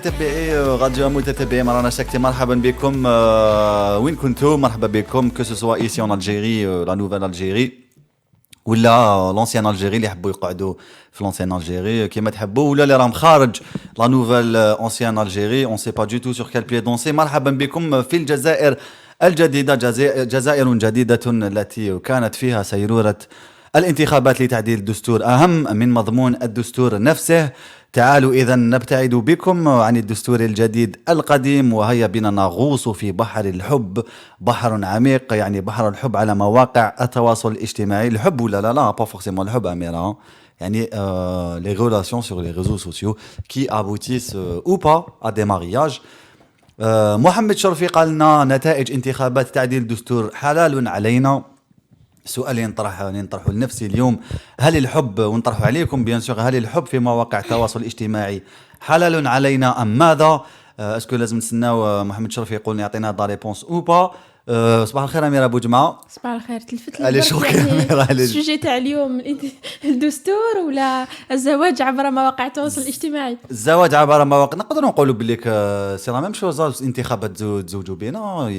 متتبعي راديو متتبعي مرانا شكتي مرحبا بكم وين كنتم مرحبا بكم كو سوا ايسي اون الجيري لا نوفيل الجيري ولا لونسيان الجيري اللي يحبوا يقعدوا في لونسيان الجيري كيما تحبوا ولا اللي راهم خارج لا نوفيل اونسيان الجيري اون سي با دو تو سور كال بلي دونسي مرحبا بكم في الجزائر الجديدة جزائر جديدة التي كانت فيها سيرورة الانتخابات لتعديل الدستور أهم من مضمون الدستور نفسه. تعالوا إذا نبتعد بكم عن الدستور الجديد القديم وهيا بنا نغوص في بحر الحب، بحر عميق يعني بحر الحب على مواقع التواصل الاجتماعي. الحب ولا لا pas forcément الحب أميرة يعني les relations sur les réseaux sociaux qui aboutissent ou pas à des mariages. محمد شرفي قال لنا نتائج انتخابات تعديل الدستور حلال علينا. سؤال ينطرحه لنفسي اليوم، هل الحب ونطرحه عليكم بيان سور، هل الحب في مواقع التواصل الاجتماعي حلال علينا ام ماذا؟ اسكو لازم نستناو محمد شرفي يقول يعطينا دا ريبونس او با. صباح الخير اميره بو جمعه. صباح الخير. تلفت لي يعني السوجي تاع اليوم الدستور ولا الزواج عبر مواقع التواصل الاجتماعي؟ الزواج عبر مواقع نقدروا نقولوا بلي سي لا ميم شوز. انتخابات تزوجوا بينا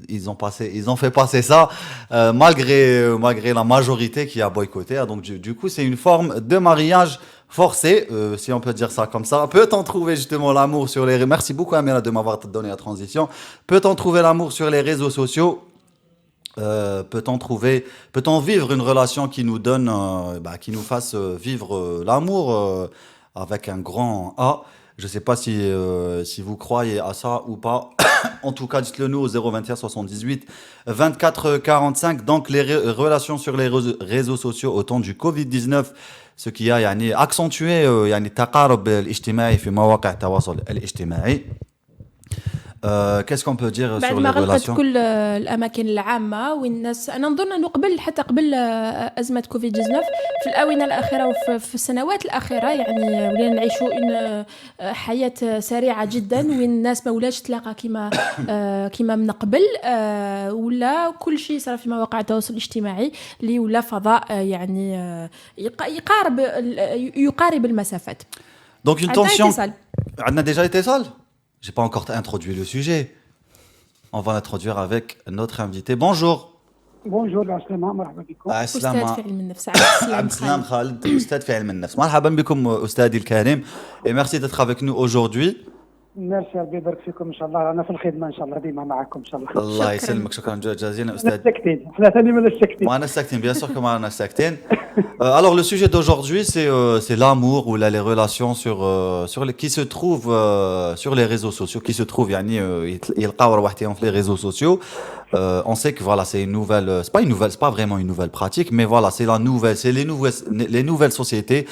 ils ont fait passer ça malgré la majorité qui a boycotté. Donc du coup c'est une forme de mariage forcé, si on peut dire ça comme ça. Peut-on trouver justement l'amour sur les... Merci beaucoup Amira de m'avoir donné la transition. Peut-on trouver l'amour sur les réseaux sociaux? Peut-on vivre une relation qui nous donne, qui nous fasse vivre l'amour avec un grand A? Je ne sais pas si vous croyez à ça ou pas. En tout cas, dites-le nous au 021 78 24 45. Donc les relations sur les réseaux sociaux au temps du Covid-19, ce qui a يعني accentué يعني التقارب الاجتماعي في مواقع التواصل الاجتماعي. Qu'est-ce qu'on peut dire sur les relations؟ بعد ما غلقت كل الأماكن العامة والناس، أنا نظن أنه قبل أزمة كوفيد 19 في الآونة الأخيرة وفي السنوات الأخيرة يعني ولينا نعيشوا إن حياة سريعة جدا وين الناس ما ولاش تلاقى كما من قبل، ولا كل شيء صار في مواقع التواصل الاجتماعي اللي ولا فضاء يعني يقارب المسافات. Donc une tension. On a déjà été seul. J'ai pas encore introduit le sujet. On va l'introduire avec notre invité. Bonjour. Bonjour السلام مرحبا بكم. أستاذ في علم النفس عبد السلام خالد، أستاذ في علم النفس. مرحبا بكم أستاذي الكريم et merci d'être avec nous aujourd'hui. ميرسي ربي يبارك فيكم ان شاء الله. انا في الخدمه ان شاء الله ديما معكم ان شاء الله. الله يسلمك، شكرا جزيلا استاذ. ساكتين احنا ثاني من الساكتين. معنا ساكتين bien sûr que معنا ساكتين. Alors le sujet d'aujourd'hui c'est l'amour ou les relations sur les qui se trouvent sur les réseaux sociaux, qui se trouvent يعني يلقاو رواحتهم في les réseaux sociaux. On sait que voilà, c'est une nouvelle, c'est pas vraiment une nouvelle pratique, mais voilà, c'est les nouvelles sociétés.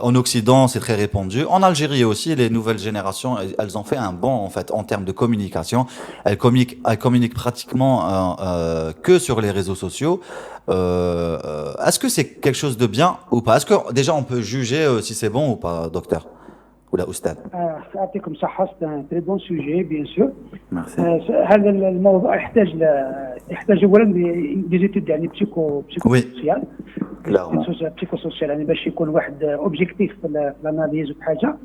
En Occident, c'est très répandu. En Algérie aussi, les nouvelles générations, elles ont fait un bond en fait en termes de communication. Elles communiquent pratiquement que sur les réseaux sociaux. Est-ce que c'est quelque chose de bien ou pas? Est-ce que déjà on peut juger si c'est bon ou pas, docteur? ولا أستاذ؟ يعطيكم الصحة. تري بون سوجي بيان سور. هذا الموضوع يحتاج أولا ديزيتود يعني بسيكو سوسيال. بسيكو سوسيال يعني باش يكون واحد أوبجيكتيف في الأناليز وبحاجة.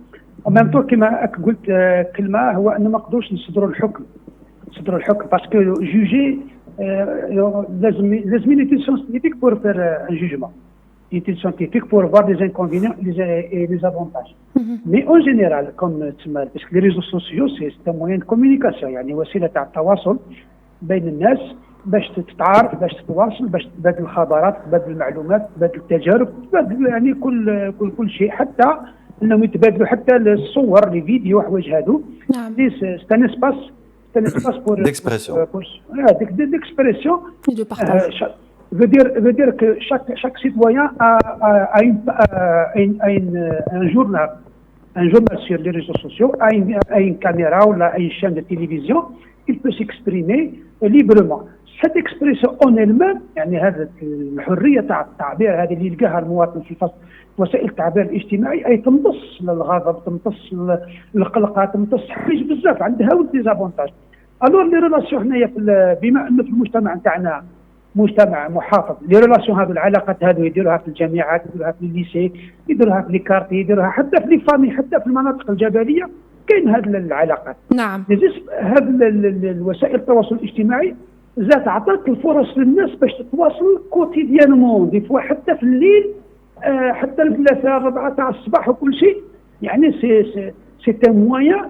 ومام طور كما قلت كلمة هو أن ما نقدروش نصدروا الحكم باسكو جوجي لازم une étude scientifique pour faire un jugement. Une étude scientifique pour voir les inconvénients et les avantages. Mais en général, comme parce que les réseaux sociaux, c'est un moyen de communication, يعني وسيلة تاع التواصل بين الناس باش تتعارف، باش تتواصل، باش تبادل الخبرات، تبادل المعلومات، تبادل التجارب، تبادل يعني كل شيء، حتى انهم يتبادلوا حتى الصور، لي فيديو، حوايج هادو. نعم. C'est un espace pour d'expression. D'expression. Et de partage. Veut dire que chaque citoyen a un journal sur les réseaux sociaux, a une caméra ou une chaîne de télévision. Il peut s'exprimer librement. Cette expression en elle-même يعني هذا الحرية تاع التعبير هذه اللي يلقاها المواطن في وسائل التعبير الاجتماعي أي تمتص الغضب، تمتص القلق، تمتص حوايج بزاف عندها وديزافونتاج. الور لي ريلاسيون هنايا بما انه في المجتمع نتاعنا مجتمع محافظ، لي ريلاسيون هذو العلاقات هذو يديروها في الجامعات، يديروها في الليسي، يديروها في لي كارتي، يديروها حتى في لي فامي، حتى في المناطق الجبليه كاين هذه العلاقات. نعم. هذه الوسائل التواصل الاجتماعي زاد عطات الفرص للناس باش تتواصل كوتيديانمون، دي فوا حتى في الليل، حتى الثلاثة 4 تاع الصباح وكل شيء. يعني سي ان موان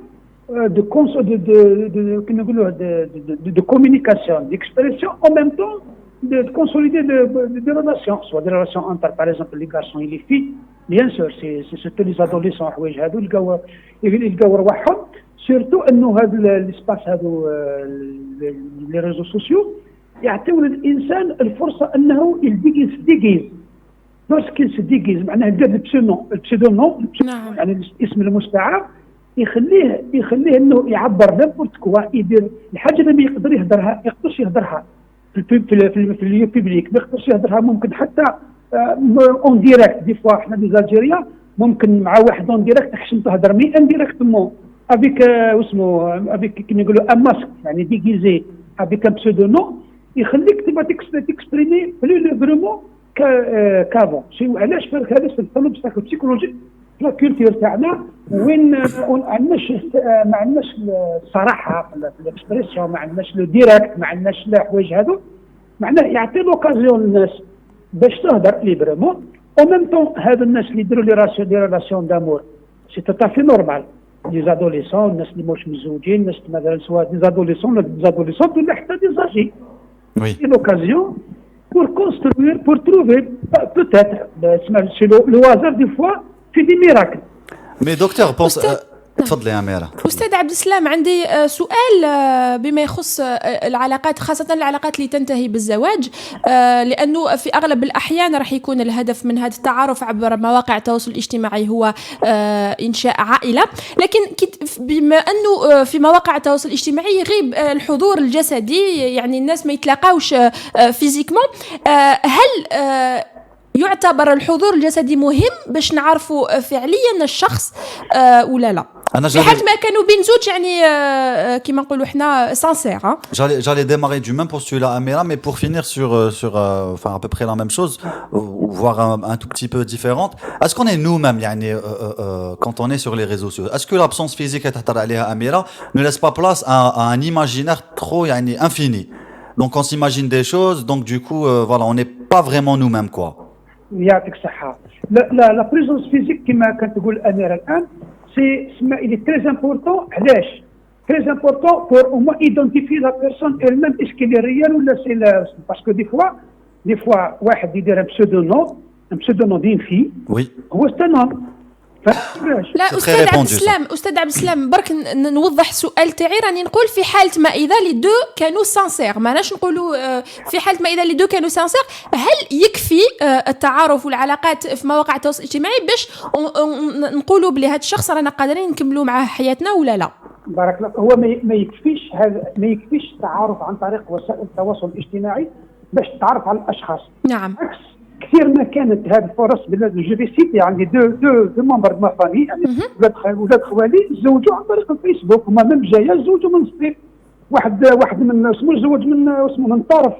de communication, d'expression, en même temps de consolider des relations, soit des relations entre, par exemple, les garçons et les filles. Bien sûr, c'est surtout les adolescents حوايج هادو يلقاو رواحهم. سورتو انه هذا الاسباس هادو لي ريزو سوسيو يعطيو للانسان الفرصه انه يديجيز لوسكيل سي ديجيز، معناه يدير البسيدونوم يعني الاسم المستعار، يخليه انه يعبر نيمبورت كوا، يدير الحاجه اللي ما يقدرش يهدرها في اليو بيبليك، ما يقدرش يهدرها ممكن حتى اون ديريكت. دي فوا حنا دي زالجيريا ممكن مع واحد اون ديريكت تحشم تهدر، مي انديريكتومون افيك اسمه افيك كيما يقولوا ان ماسك، يعني ديغيزي افيك ان بسودونوم، يخليك تبغى تكسبريمي بلو ليبرمون كافون. علاش هذا الطلب بسيكو بسيكولوجي لا كولتور تاعنا، وين ما عندناش الصراحه في الاكسبريسيون، ما عندناش لو ديريكت، ما عندناش الحوايج هذو، معناه يعطي لوكازيون للناس باش تهدر ليبرمون. او ميم طون هذا الناس اللي يديروا لي راسيون دامور سي تو تافي نورمال، دي زادوليسون، الناس اللي مش مزوجين، الناس مثلا سواء دي زادوليسون ولا دي زادوليسون ولا حتى دي زاجي. Oui. C'est l'occasion pour construire, pour trouver, peut-être, c'est le hasard des fois, fait des miracles. Mais docteur, pense... تفضلي يا أميرة. أستاذ عبد السلام، عندي سؤال بما يخص العلاقات، خاصة العلاقات اللي تنتهي بالزواج، لأنه في أغلب الأحيان راح يكون الهدف من هذا التعارف عبر مواقع التواصل الاجتماعي هو إنشاء عائلة، لكن بما أنه في مواقع التواصل الاجتماعي يغيب الحضور الجسدي، يعني الناس ما يتلاقاوش فيزيكمون، هل يعتبر الحضور الجسدي مهم باش نعرفوا فعليا الشخص ولا لا؟ في حال ما كانوا بين زوج يعني كيما نقولوا حنا سانسير. J'allais démarrer du même postulat, Amira, mais pour finir sur enfin à peu près la même chose, voire un tout petit peu différente. Est-ce qu'on est nous-mêmes, yani, quand on est sur les réseaux sociaux, est-ce que l'absence physique Amira ne laisse pas place à un imaginaire trop yani, infini? Donc on s'imagine des choses, donc du coup voilà, on n'est pas vraiment nous-mêmes quoi. يعطيك الصحة. لا بريزونس فيزيك كما كتقول أميرة الآن il est très important. علاش؟ très important pour au moins identifier la personne elle-même, est-ce qu'elle est réelle ou là c'est parce que des fois واحد يدير un pseudonyme d'une fille. Oui. هو c'est لا أستاذ عبد السلام برك نوضح السؤال تاعي، راني نقول في حالة ما إذا لي دو كانوا سانسير، ماناش نقولوا في حالة ما إذا لي دو كانوا سانسير، هل يكفي التعارف والعلاقات في مواقع التواصل الاجتماعي باش نقولوا بلي هذا الشخص رانا قادرين نكملوا معاه حياتنا ولا لا؟ بارك الله. هو ما يكفيش التعارف عن طريق وسائل التواصل الاجتماعي باش تتعرف على الأشخاص. نعم. كثير ما كانت هذه الفرص جو في سيتي، عندي دو ممبر دو ما فامي، يعني ولاد خوالي تزوجوا عن طريق الفيسبوك، هما ميم جايه تزوجوا من ستريت، واحد من اسمه تزوج من طرف.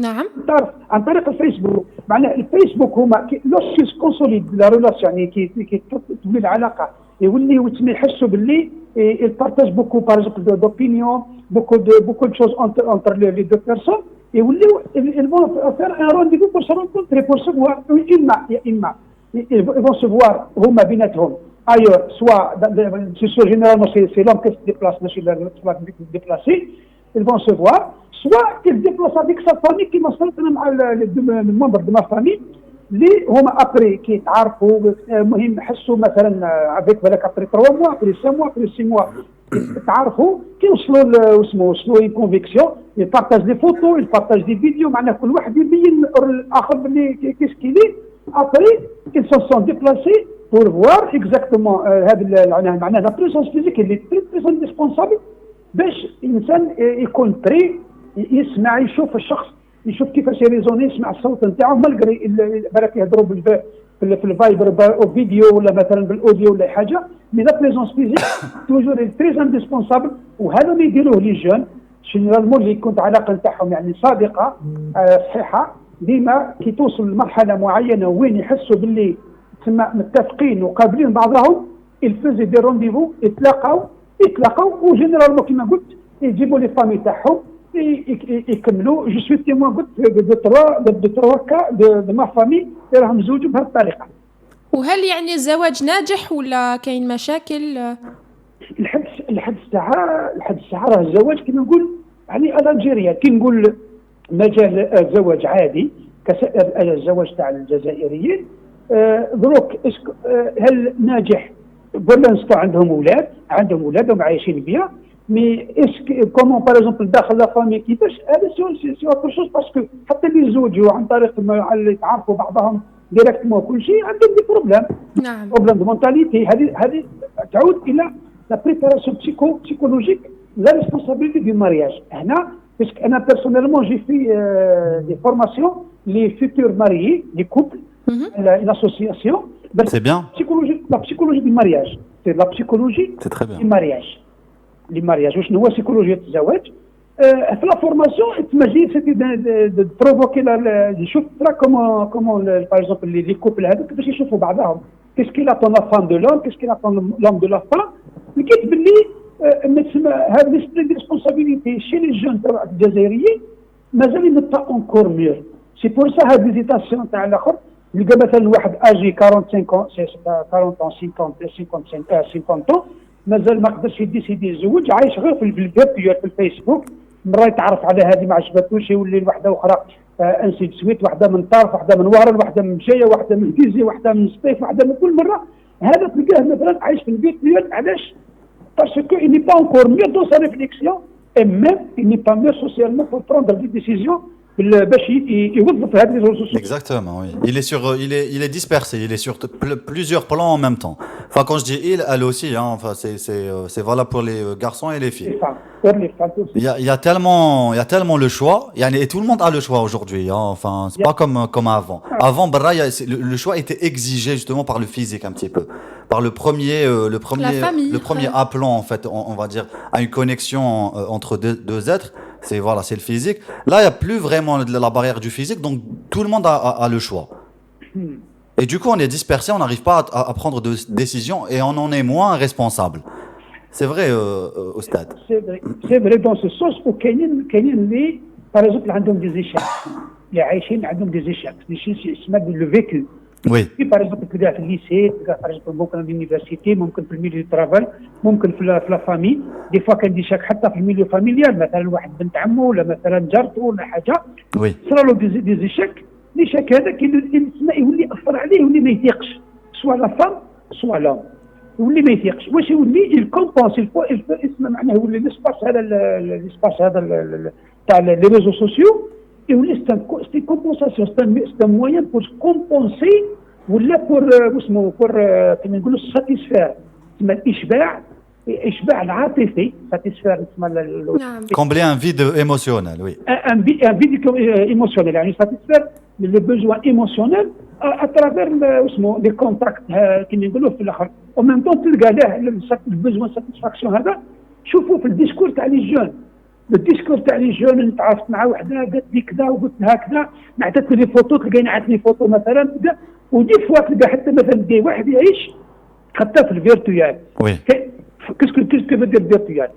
نعم. طرف عن طريق الفيسبوك. معناه الفيسبوك هما لوش كونسوليد لا ريلاسيون، يعني كي تولي العلاقه يوليو يحسوا باللي البارتاج بوكو باغ اكزومبل دوبينيون، بوكو دو شوز انتر لي دو بيرسون، ils vont faire un rendez-vous pour se rencontrer, pour se voir. Ils vont se voir هما بيناتهم ailleurs, soit généralement c'est l'homme qui se déplace, soit déplacé, ils vont se voir, soit ils se déplacent avec sa famille qui مثلا مع les membres de ma famille اللي هما ابري كي يتعرفوا، المهم يحسوا مثلا avec بالك ابري 3 mois, après 5 mois, après 6 mois تعرفوا كي وصلوا اون كونفيكسيون، يبارطاج دي فوتو، يبارطاج دي فيديو، معناه كل واحد يبين الاخر بلي كيس كيلي ابري كي سون ديبلاسي بور فوار اكزاكتومون هذا معناه لا بريسونس فيزيك اللي تري ديسبونسابل باش الانسان يكون بري يسمع، يشوف الشخص، يشوف كيفاش يريزوني، يسمع الصوت نتاعو مالغري بالك يهضروا في الفايبر او فيديو ولا مثلا بالاوديو ولا حاجه، مي لا بريزونس فيزيك توجور تري انديسبونسابل. وهذا اللي يديروه لي جون جينيرالمون اللي كنت علاقه نتاعهم يعني صادقه صحيحه، ديما كي توصل لمرحله معينه وين يحسوا باللي تسمى متفقين وقابلين بعضهم، الفوزي دي رونديفو يتلاقاو يتلاقاو وجينيرالمون كيما قلت يجيبوا لي فامي تاعهم يكملوا. جو سوي تيمون قلت دو تروا كا دو ما فامي راهم زوجوا بهذه الطريقه. وهل يعني الزواج ناجح ولا كاين مشاكل؟ لحد الساعه راه الزواج كيما نقول يعني الجيريا كي نقول مجال الزواج عادي كسائر الزواج تاع الجزائريين. دروك هل ناجح ولا نسكو عندهم اولادهم عايشين بها مي اسك كومون باغ اكزومبل داخل لا فامي كيفاش هذا سي اوتر شوز باسكو حتى اللي يتزوجوا عن طريق اللي يتعرفوا بعضهم ديريكتمون كل شيء عندهم دي بروبليم. نعم بروبليم دو مونتاليتي. هذه تعود الى لا بريباراسيون بسيكولوجيك لا ريسبونسابيلتي دو مارياج. هنا باسكو انا بيرسونيلمون جي في دي فورماسيون لي فيتور ماريي لي كوبل une association. C'est bien. La psychologie du mariage. C'est la psychologie du mariage. Les mariages. شنو هو psychologie الزواج؟ في la formation تمجي c'était de provoquer يشوف comment par exemple les couples هذوك كيفاش يشوفوا بعضهم. Qu'est-ce qu'il attend la femme de l'homme, qu'est-ce qu'il attend l'homme de la femme. لقيت باللي هذه l'esprit de responsabilité chez les jeunes تاع الجزائريين مازال يبقى encore mieux. C'est pour ça هذه l'hésitation تاع الاخر. لقى مثلا واحد اجي 45 50 مازال ما قدرش يديسيدي يتزوج عايش غير في الفيرتوال في الفيسبوك. مره يتعرف على هذه ما عجبتوش يولي لوحده اخرى انسي سويت واحده من طرف واحده من وهران واحده من مشيه واحده من كيزي واحده من سطيف واحده من كل مره. هذا تلقاه مثلا عايش في الفيرتوال. علاش؟ باسكو il n'est pas encore mieux dans sa réflexion et même il n'est pas mieux socialement pour prendre des décisions. Exactement, oui. Il est dispersé, il est sur plusieurs plans en même temps. Enfin, quand je dis elle aussi, hein, enfin, c'est valable pour les garçons et les filles. Il y a tellement le choix, et tout le monde a le choix aujourd'hui. Hein, enfin, c'est pas comme avant. Avant, le choix était exigé justement par le physique un petit peu, par le premier appelant en fait, on va dire, à une connexion entre deux êtres. C'est le physique. Là, il n'y a plus vraiment la barrière du physique, donc tout le monde a le choix. Et du coup, on est dispersé, on n'arrive pas à prendre de décisions et on en est moins responsable. C'est vrai, au stade. C'est vrai dans ce sens où Kenyan, par exemple, ils ont des échecs. Les Haïtiens ont des échecs. Le vécu. Oui. Par exemple, تلقاه في الليسي، تلقاه par exemple ممكن في اليونيفرسيتي، ممكن في الميليو دو ترافاي، ممكن في لا فامي، دي فوا كان دي شاك حتى في الميليو فاميليال مثلا واحد بنت عمه ولا مثلا جارته ولا حاجه. وي. صرا له دي زيشاك، لي شاك هذاك يولي ياثر عليه يولي ما يثيقش، سوا لا فام سوا لوم. يولي ما يثيقش، واش يولي الكومبونس اسمه معناه يولي ليسباس هذا تاع لي ريزو سوسيو. يولي سي كومبونساسيون سي موين بور كومبونسي ولا بور كما نقولوا ساتيسفير تسمى الاشباع العاطفي ساتيسفير تسمى combler un vide émotionnel. Oui. un vide émotionnel يعني ساتيسفير لي بوزوان ايموسيونيل à travers اسمه لي كونتاكت كما نقولوا في الاخر. او ميم طون تلقى له البوزوان ساتيسفاكسيون هذا. شوفوا في الديسكور تاع لي جون الديسكور تاع لي جون تعرفت مع وحده قالت لي كذا وقلت لها كذا نعطيت لي فوتو تلقاني عطني فوتو مثلا كذا. ودي فوا تلقى حتى مثلا دي واحد يعيش حتى في الفيرتوال. وي. كيسكو بدير فيرتوال.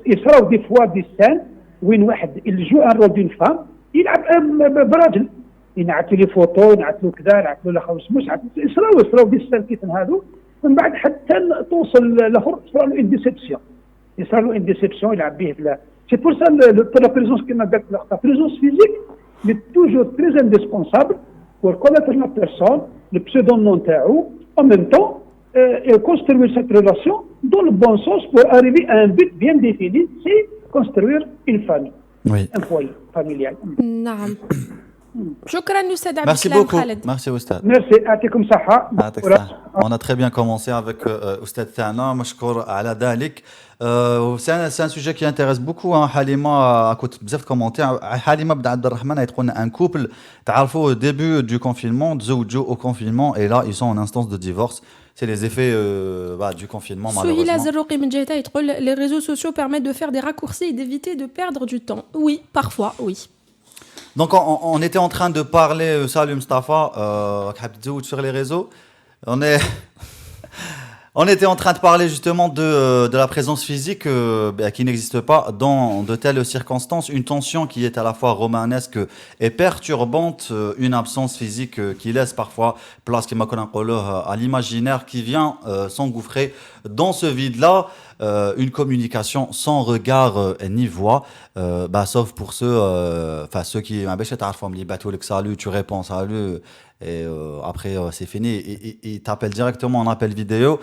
يصراو دي فوا دي سان وين واحد يلجو ان رول دون فام يلعب براجل ينعت لي فوتو ينعت له كذا ينعت له خمس مش يصراو دي سان كيف هذو. من بعد حتى توصل الاخر يصرا له ان ديسيبسيون. يصرا له ان ديسيبسيون يلعب به في سي بور سا لا بريزونس كيما قالت لا بريزونس فيزيك مي توجور تري انديسبونسابل pour connaître la personne, le pseudo-nom تاعو, en même temps, et construire cette relation dans le bon sens pour arriver à un but bien défini, c'est construire une famille, oui. Un foyer familial. نعم. شكرا أستاذ عبد Merci السلام beaucoup. خالد. Merci Oustad. Merci, يعطيكم صحة. On a très bien commencé avec Oustad Thana, مشكور على ذلك. C'est un sujet qui intéresse beaucoup. Halima a écouté بزاف commentaires. Halima Ben Abdelrahman a été un couple. تعرفوا au début du confinement, تزوجوا au confinement et là ils sont en instance de divorce. C'est les effets du confinement malheureusement. Souhila Zerouki Mdjeta et Troll, les réseaux sociaux permettent de faire des raccourcis et d'éviter de perdre du temps. Oui, parfois, oui. Donc on était en train de parler, salut Mustafa, sur les réseaux. On était en train de parler justement de la présence physique qui n'existe pas dans de telles circonstances. Une tension qui est à la fois romanesque et perturbante. Une absence physique qui laisse parfois place à l'imaginaire qui vient s'engouffrer dans ce vide-là. Une communication sans regard ni voix. Sauf pour ceux qui salut, tu réponds salut. Et après c'est fini, il t'appelle directement en appel vidéo.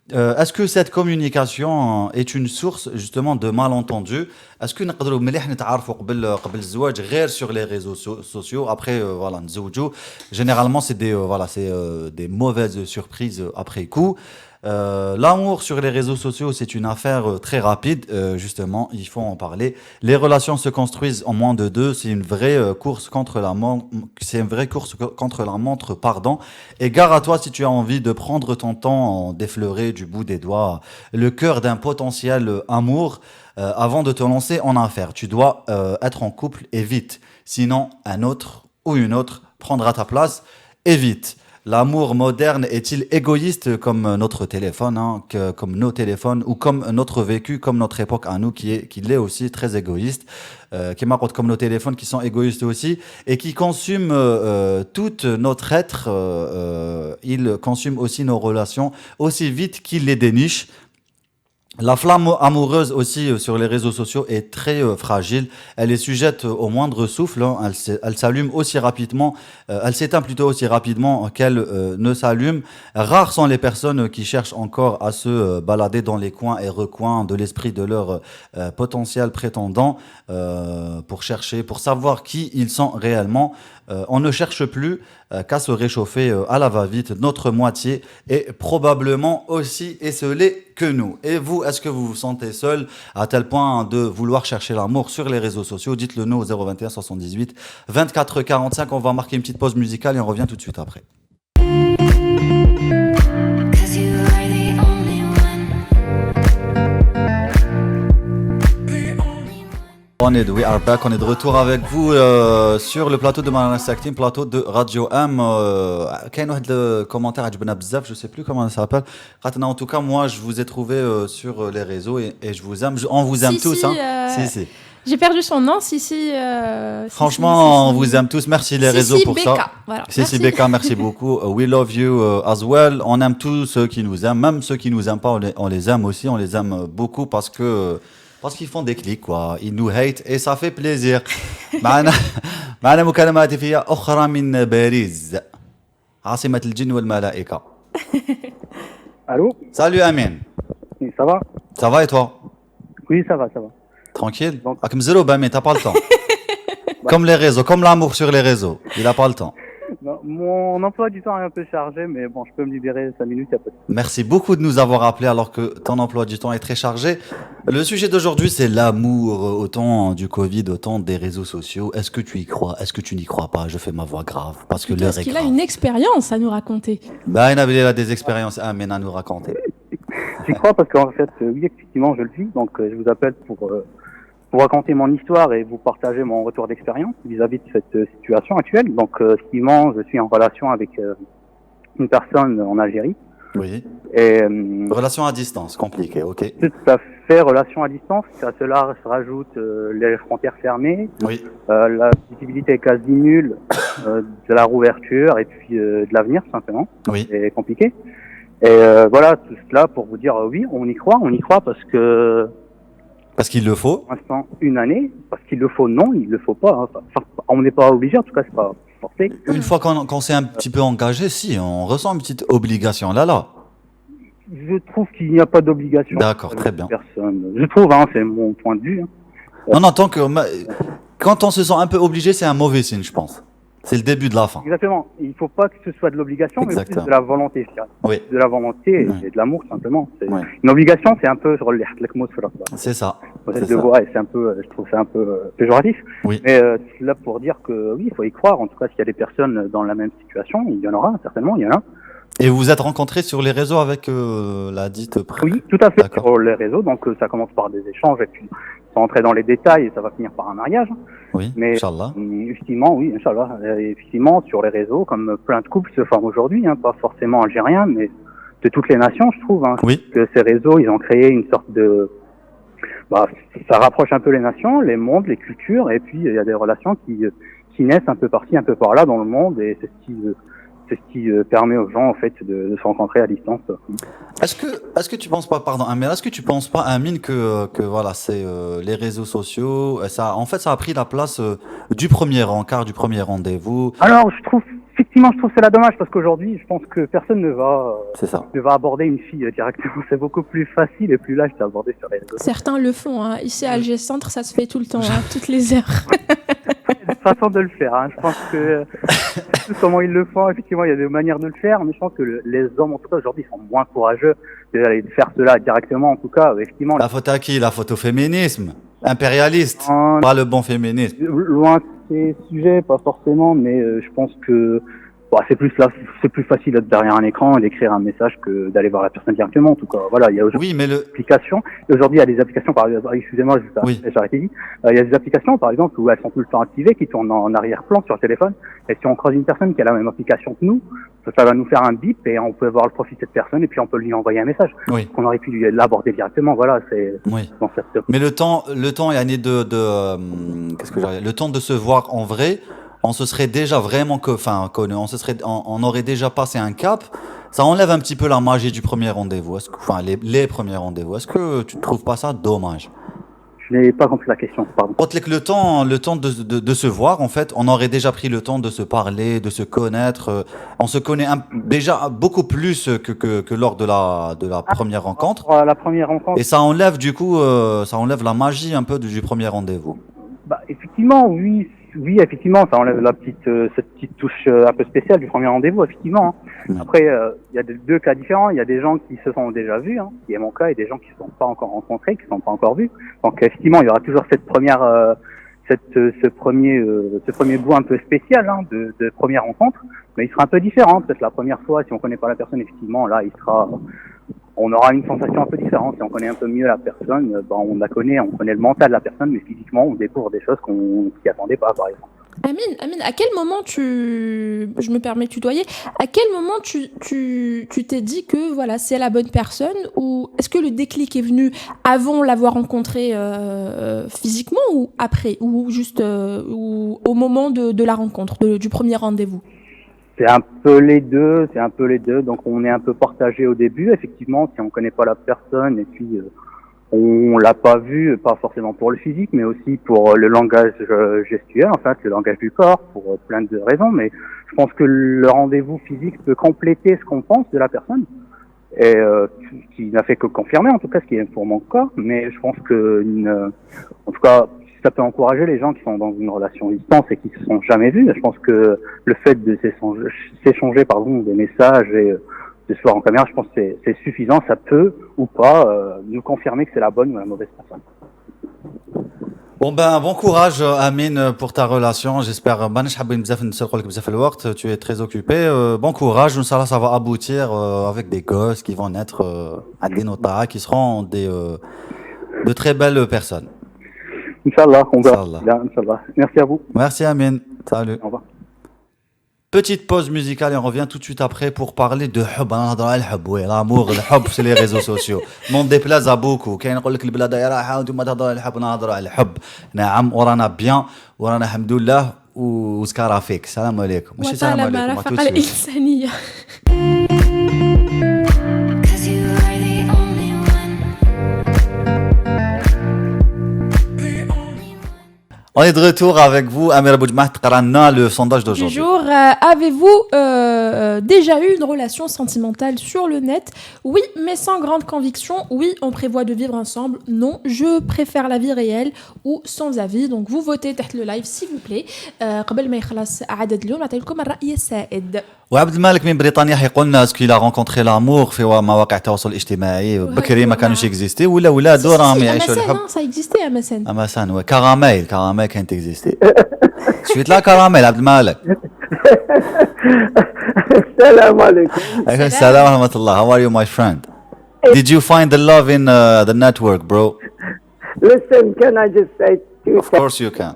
Est-ce que cette communication est une source justement de malentendus? Est-ce que نقدروا مليح نتعرفوا قبل الزواج غير sur les réseaux sociaux après voilà نتزوجوا généralement c'est des mauvaises surprises après coup. L'amour sur les réseaux sociaux, c'est une affaire très rapide. Justement, il faut en parler. Les relations se construisent en moins de deux. C'est une vraie course contre la montre. C'est une vraie course contre la montre, pardon. Et gare à toi si tu as envie de prendre ton temps d'effleurer du bout des doigts le cœur d'un potentiel amour avant de te lancer en affaire. Tu dois être en couple et vite. Sinon, un autre ou une autre prendra ta place et vite. L'amour moderne est-il égoïste comme notre téléphone, comme nos téléphones, ou comme notre vécu, comme notre époque à nous, qui l'est aussi très égoïste, comme nos téléphones qui sont égoïstes aussi, et qui consument tout notre être, ils consument aussi nos relations aussi vite qu'ils les dénichent. La flamme amoureuse aussi sur les réseaux sociaux est très fragile. Elle est sujette au moindre souffle. Elle s'allume aussi rapidement. Elle s'éteint plutôt aussi rapidement qu'elle ne s'allume. Rares sont les personnes qui cherchent encore à se balader dans les coins et recoins de l'esprit de leur potentiel prétendant pour savoir qui ils sont réellement. On ne cherche plus qu'à se réchauffer à la va-vite. Notre moitié est probablement aussi esselée que nous. Et vous, est-ce que vous vous sentez seul à tel point de vouloir chercher l'amour sur les réseaux sociaux? Dites-le nous au 021 78 24 45. On va marquer une petite pause musicale et on revient tout de suite après. We are back, on est de retour avec vous sur le plateau de Marana Saktin, plateau de Radio M. Quel est le commentaire عجبنا بزاف, je sais plus comment ça s'appelle. En tout cas, moi, je vous ai trouvé sur les réseaux et je vous aime. On vous aime tous. Si. J'ai perdu son nom, Franchement, on vous aime tous. Merci les réseaux pour Becca. ça. Voilà. Sissi Becca, merci beaucoup. We love you as well. On aime tous ceux qui nous aiment, même ceux qui nous aiment pas, on les aime aussi. On les aime beaucoup parce qu'ils font des clics, quoi. Ils nous hate et ça fait plaisir. معنا مكالمة هاتفية أخرى من باريس عاصمة الجن والملائكة. Allô? Salut Amine. Oui, ça va? Ça va et toi? Oui, ça va. Tranquille? Comme zéro, mais t'as pas le temps. Comme les réseaux, comme l'amour sur les réseaux. Il a pas le temps. Non, mon emploi du temps est un peu chargé, mais bon, je peux me libérer 5 minutes, y a pas de... Merci beaucoup de nous avoir appelés alors que ton emploi du temps est très chargé. Le sujet d'aujourd'hui, c'est l'amour, autant du Covid, autant des réseaux sociaux. Est-ce que tu y crois? Est-ce que tu n'y crois pas? Je fais ma voix grave parce que l'heure est grave. Est-ce qu'il a une expérience à nous raconter? Il a des expériences à nous raconter. J'y crois parce qu'en fait, oui, effectivement, je le vis. Donc, je vous appelle pour raconter mon histoire et vous partager mon retour d'expérience vis-à-vis de cette situation actuelle. Donc, effectivement, je suis en relation avec une personne en Algérie. Oui. Et, relation à distance, compliqué, ok. Tout à fait, relation à distance. À cela se rajoutent les frontières fermées, oui. La visibilité est quasi nulle, de la rouverture et puis de l'avenir, tout simplement. Oui. C'est compliqué. Et voilà, tout cela pour vous dire, oui, on y croit parce qu'il le faut. Pour l'instant, une année, parce qu'il le faut, non, il le faut pas. Enfin, on n'est pas obligé, en tout cas, c'est pas forcé. Une fois qu'on s'est un petit peu engagé, si, on ressent une petite obligation là. Je trouve qu'il n'y a pas d'obligation. D'accord, très bien. Personne. Je trouve, c'est mon point de vue. Non, quand on se sent un peu obligé, c'est un mauvais signe, je pense. C'est le début de la fin. Exactement. Il ne faut pas que ce soit de l'obligation, mais aussi de la volonté. Oui. De la volonté et de l'amour, simplement. Une obligation, c'est un peu sur les c'est ça. C'est de voix et c'est un peu, je trouve ça un peu péjoratif. Oui. Mais là pour dire que oui, il faut y croire. En tout cas, s'il y a des personnes dans la même situation, il y en aura certainement. Il y en a. Et vous vous êtes rencontrés sur les réseaux avec la dite... Oui, tout à fait. Sur les réseaux. Donc ça commence par des échanges et puis sans entrer dans les détails, ça va finir par un mariage. Oui, Mais Inch'Allah. effectivement, oui, Inch'Allah. Effectivement, sur les réseaux, comme plein de couples se forment aujourd'hui, hein, pas forcément algériens, mais de toutes les nations, je trouve. Hein, Oui. que ces réseaux, ils ont créé une sorte de... ça rapproche un peu les nations, les mondes, les cultures, et puis il y a des relations qui naissent un peu par-ci, un peu par-là dans le monde, et c'est ce qui permet aux gens, en fait, de se rencontrer à distance. Est-ce que tu penses pas, pardon, Amir, est-ce que tu penses pas, Amine, que voilà, c'est les réseaux sociaux, ça, en fait, ça a pris la place du premier encart, du premier rendez-vous. Alors, effectivement, je trouve cela dommage, parce qu'aujourd'hui, je pense que personne ne va aborder une fille directement. C'est beaucoup plus facile et plus lâche d'aborder sur les réseaux. Certains le font. Hein. Ici à Alger Centre, ça se fait tout le temps, hein, toutes les heures. Façon de le faire. Hein. Je pense que comment ils le font, effectivement, il y a des manières de le faire, mais je pense que les hommes, en tout cas, aujourd'hui, sont moins courageux d'aller faire cela directement. En tout cas, effectivement. La faute à qui? La faute au féminisme impérialiste, pas le bon féminisme. Loin de ces sujets, pas forcément, mais je pense que c'est plus facile d'être derrière un écran et d'écrire un message que d'aller voir la personne directement. En tout cas, voilà, il y a aujourd'hui des applications. Aujourd'hui, il y a des applications, excusez-moi, j'ai arrêté dit. Il y a des applications, par exemple, où elles sont tout le temps activées, qui tournent en arrière-plan sur le téléphone. Et si on croise une personne qui a la même application que nous, ça va nous faire un bip et on peut voir le profil de cette personne et puis on peut lui envoyer un message. Oui. Qu'on aurait pu l'aborder directement. Voilà, c'est. Oui. Mais le temps, il y a le temps de se voir en vrai. On se serait déjà vraiment connu, on aurait déjà passé un cap. Ça enlève un petit peu la magie du premier rendez-vous. Les premiers rendez-vous. Est-ce que tu ne trouves pas ça dommage? Je n'ai pas compris la question, pardon. Le temps de se voir, en fait, on aurait déjà pris le temps de se parler, de se connaître. On se connaît déjà beaucoup plus que lors de la première rencontre. La première rencontre. Et ça enlève du coup, la magie un peu du premier rendez-vous. Effectivement, oui, effectivement, ça enlève cette petite touche un peu spéciale du premier rendez-vous, effectivement. Après, il y a deux cas différents. Il y a des gens qui se sont déjà vus, hein, qui est mon cas, et des gens qui ne se sont pas encore rencontrés, qui ne se sont pas encore vus. Donc, effectivement, il y aura toujours cette première, ce premier bout un peu spécial, hein, de première rencontre, mais il sera un peu différent. Peut-être la première fois, si on connaît pas la personne, effectivement, là, on aura une sensation un peu différente. Si on connaît un peu mieux la personne, on la connaît, on connaît le mental de la personne, mais physiquement, on découvre des choses qu'on s'y attendait pas, par exemple. Amine, à quel moment je me permets de tutoyer, à quel moment tu t'es dit que voilà, c'est la bonne personne, ou est-ce que le déclic est venu avant l'avoir rencontré physiquement ou après, ou juste ou au moment de la rencontre, du premier rendez-vous? C'est un peu les deux. Donc, on est un peu partagé au début, effectivement, si on connaît pas la personne, et puis on l'a pas vu, pas forcément pour le physique, mais aussi pour le langage gestuel, en fait, le langage du corps, pour plein de raisons. Mais je pense que le rendez-vous physique peut compléter ce qu'on pense de la personne, et qui n'a fait que confirmer, en tout cas, ce qui est pour mon cas. Mais je pense que, en tout cas, ça peut encourager les gens qui sont dans une relation à distance et qui se sont jamais vus. Je pense que le fait de s'échanger des messages et de se voir en caméra, je pense que c'est suffisant. Ça peut ou pas nous confirmer que c'est la bonne ou la mauvaise personne. Bon courage Amine pour ta relation. J'espère tu es très occupé. Bon courage, Inch'Allah, ça va aboutir avec des gosses qui vont naître à des notas, qui seront de très belles personnes. Inch'Allah, on verra. Inch'Allah. Merci à vous. Merci Amine. Salut. Au revoir. Petite pause musicale et on revient tout de suite après pour parler de hub. L'amour, le hub sur les réseaux sociaux. On déplace à beaucoup. Quand on dit que le bled est راحة وانتم تهضروا على الحب نهضروا على الحب. نعم ورانا bien ورانا الحمد لله وسكارا فيك. السلام عليكم. ماشي السلام عليكم. وطالما رافق الإنسانية. On est de retour avec vous, Amir Boudjmah, Qarana, le sondage d'aujourd'hui. Du jour, avez-vous déjà eu une relation sentimentale sur le net? Oui, mais sans grande conviction. Oui, on prévoit de vivre ensemble. Non, je préfère la vie réelle, ou sans avis. Donc vous votez تحت le live s'il vous plaît. قبل ما يخلص عدد اليوم نعطي لكم الرأي السائد. وعبد المالك من بريطانيا حيقول لنا اسكو لا رونكونتري لامور في مواقع التواصل الاجتماعي بكري ما كانوش اكزيستي ولا ولادو راهم يعيشوا الحب. Ça existait à Massène. À Massène, ouais. Caramel كانت اكزيستي. شويت لا كراميل عبد المالك. السلام عليكم. عليكم السلام ورحمة الله. How are you my friend? Did you find the love in the network, bro? Listen, can I just say two Of course you can.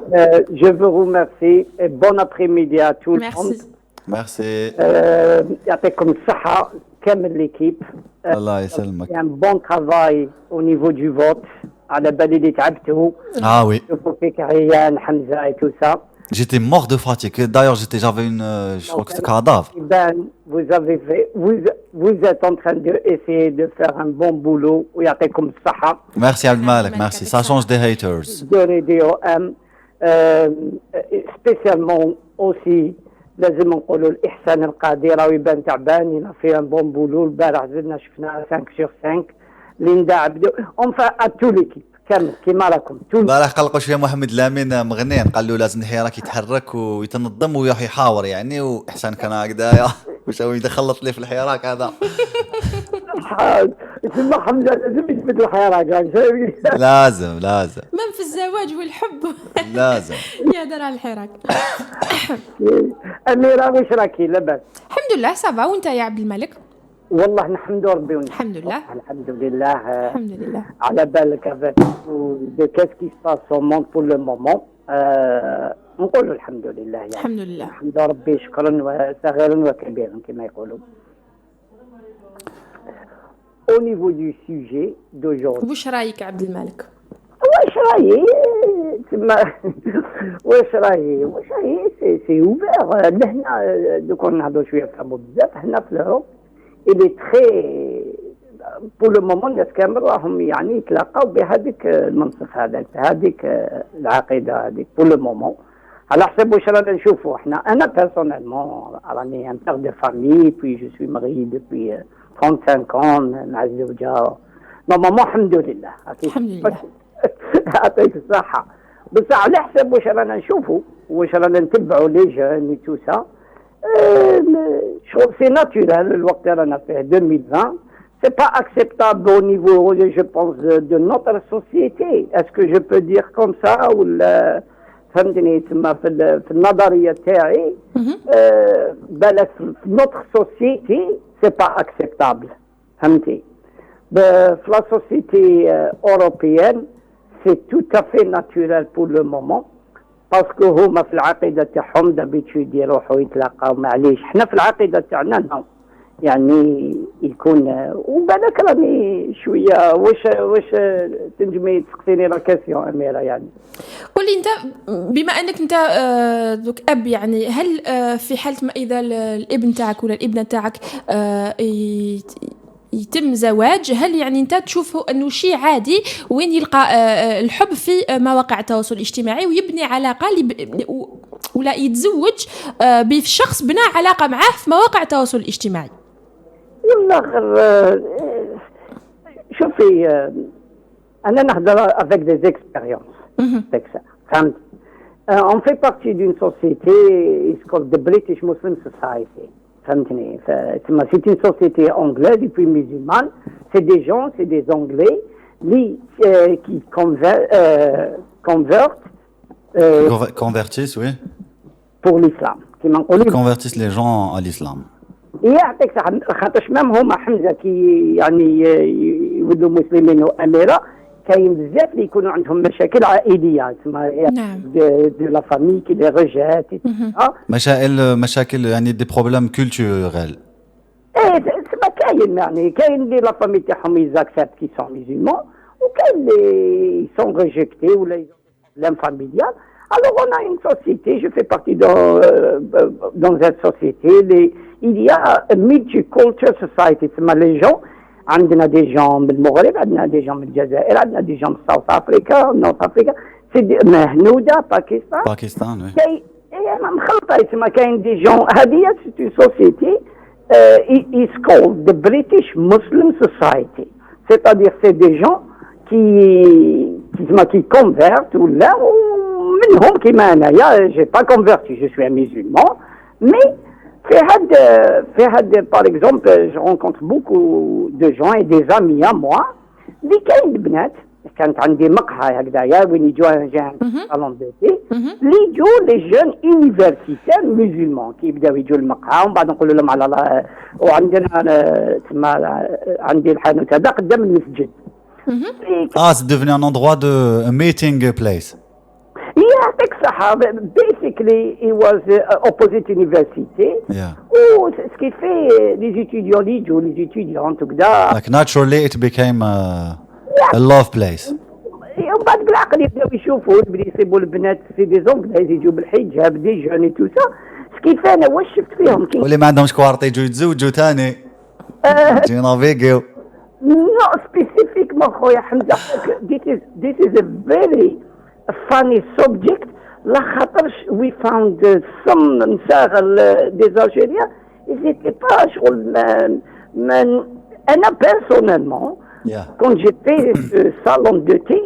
Je vous remercie et bon après-midi à tout le monde. Merci. يعطيكم الصحة كامل l'équipe. الله يسلمك. C'est un bon travail au niveau du vote. على بالي اللي تعبتوا. Ah oui. شوفوا فيك ريان حمزة et tout ça. J'étais mort de fatigue. D'ailleurs, j'avais une, je crois que c'était cadavre. Ben, vous êtes en train d'essayer de faire un bon boulot. ويعطيكم الصحة. Merci Abdelmalek, merci. Ça change des haters. De Radio M. Spécialement aussi لازم نقولوا الإحسان القادرة ويبان تعبان يلا في ان بون بولو البارح زدنا شفنا 5 sur 5 ليندا عبدو اونفا ا تو ليكيب كامل كيما راكم البارح قلقوا شويه محمد لامين مغنين قال له لازم الحراك يتحرك ويتنظم ويروح يحاور يعني واحسان كان هكذايا واش هو يخلط لي في الحراك هذا تسمى حمزه لازم يثبت الحراك لازم من في الزواج والحب لازم يهدر على الحراك. أميرة واش راكي لاباس؟ الحمد لله صافا. وانت يا عبد الملك؟ والله نحمد ربي الحمد لله الحمد لله. على بالك avec de qu'est-ce qui se passe au monde pour le moment. نقولوا الحمد لله يعني الحمد لله. الحمد ربي شكرا وصغيرا وكبيرا كما يقولوا. Au niveau du sujet d'aujourd'hui. واش رايك عبد الملك؟ واش راهي تما واش راهي سي اوفير لهنا دوك نهضروا شويه نفهموا بزاف هنا في العروق اللي تخي بور لو مومون الناس كامل راهم يعني يتلاقاو بهذيك المنصف هذا بهذيك العقيده هذيك بور لو مومون على حسب واش رانا نشوفوا احنا. انا بيرسونيلمون راني ان بير دو فامي بوي جو سوي ماري دوبوي 35 ans مع الزوجه نورمالمون الحمد لله الحمد لله. يعطيك الصحة. بصح على حسب واش رانا نشوفوا واش رانا نتبعوا لي جون تو سا شغل سي ناتورال الوقت رانا فيه 2020 سي با اكسبتابل au niveau je pense de notre société. est-ce que je peux dire comme ça ولا فهمتني تما في النظرية تاعي بالك في notre société c'est pas acceptable فهمتي. في la société européenne c'est tout à fait naturel pour le moment باسكو هما في العقيده تاعهم دابيتود يروحوا يتلاقاو معليش. حنا في العقيده تاعنا يعني يكون وبالك راني شويه واش تنجمي تسقسيني لا كاسيون اميره يعني. قول لي انت بما انك انت دوك اب يعني هل في حاله ما اذا الابن تاعك ولا الابنه تاعك يتم زواج هل يعني انت تشوفه انه شيء عادي وين يلقى الحب في مواقع التواصل الاجتماعي ويبني علاقه ولا يتزوج بشخص بنى علاقه معاه في مواقع التواصل الاجتماعي؟ والله شوفي انا نهضر avec des expériences فهمت. on fait partie d'une société it's called the British Muslim Society. فهمتني. c'est une société anglaise et puis musulmane. c'est des gens, c'est des anglais qui convertissent, oui. pour l'islam. Ils convertissent les gens à l'islam. يعطيك صح خاطرش مام هما حمزه كي يعني يولوا مسلمين واميره كاين بزاف اللي يكونوا عندهم مشاكل عائليه تسمى دو لا فامي كي لي ريجيت مشاكل يعني دي بروبليم كولتوريل. تسمى كاين يعني كاين اللي لا فامي تاعهم يزاكسبت كي سون ميزيلمون وكاين اللي سون ريجيكتي ولا بروبليم فاميليال. Alors on a une société, je fais partie dans cette société, il y a une multicultural society, c'est les gens, عندنا des gens من المغرب, عندنا des gens من الجزائر, عندنا des gens من South Africa, North Africa, c'est مهنودة, باكستان, oui. أنا مخلطة يسمى كاين des gens, هذه c'est une société, it's called the British Muslim Society, c'est-à-dire c'est des gens qui convertent ou là, منهم كيما انايا جي با كونفيرتي جو سوي مسلمان مي في هاد باغ اكزومبل جو رونكونتر بوكو دو جون اي دي زامي ا موا اللي كاين بنات كانت عندي مقهى هكذايا وين يجوا جا صالون دوتي اللي يجوا لي جون يونيفرسيتير مسلمان كيبداو يجوا المقهى ومن بعد نقول لهم على وعندنا تما عندي الحانوت هذا قدام المسجد C'est devenu un endroit de a meeting place. يعطيك الصحة. Basically, it was opposite university. Yeah. Ce qui fait les étudiants اللي يجوا les étudiants وكذا. Like naturally it became a love place. ومن بعد بالعقل يبداو يشوفوا بلي يصيبوا البنات في دي زونغلايز يجوا بالحجاب دي جون اي تو سا. سكيف انا واش شفت فيهم واللي ما عندهمش كوارطي يجوا يتزوجوا ثاني. يجوا نافيغيو. No, specifiquement خويا حمزة. This is a very funny subject. لا خاطرش we found some نساء des Algériens ils étaient pas شغل أنا personnellement quand j'ai fait ce salon de thé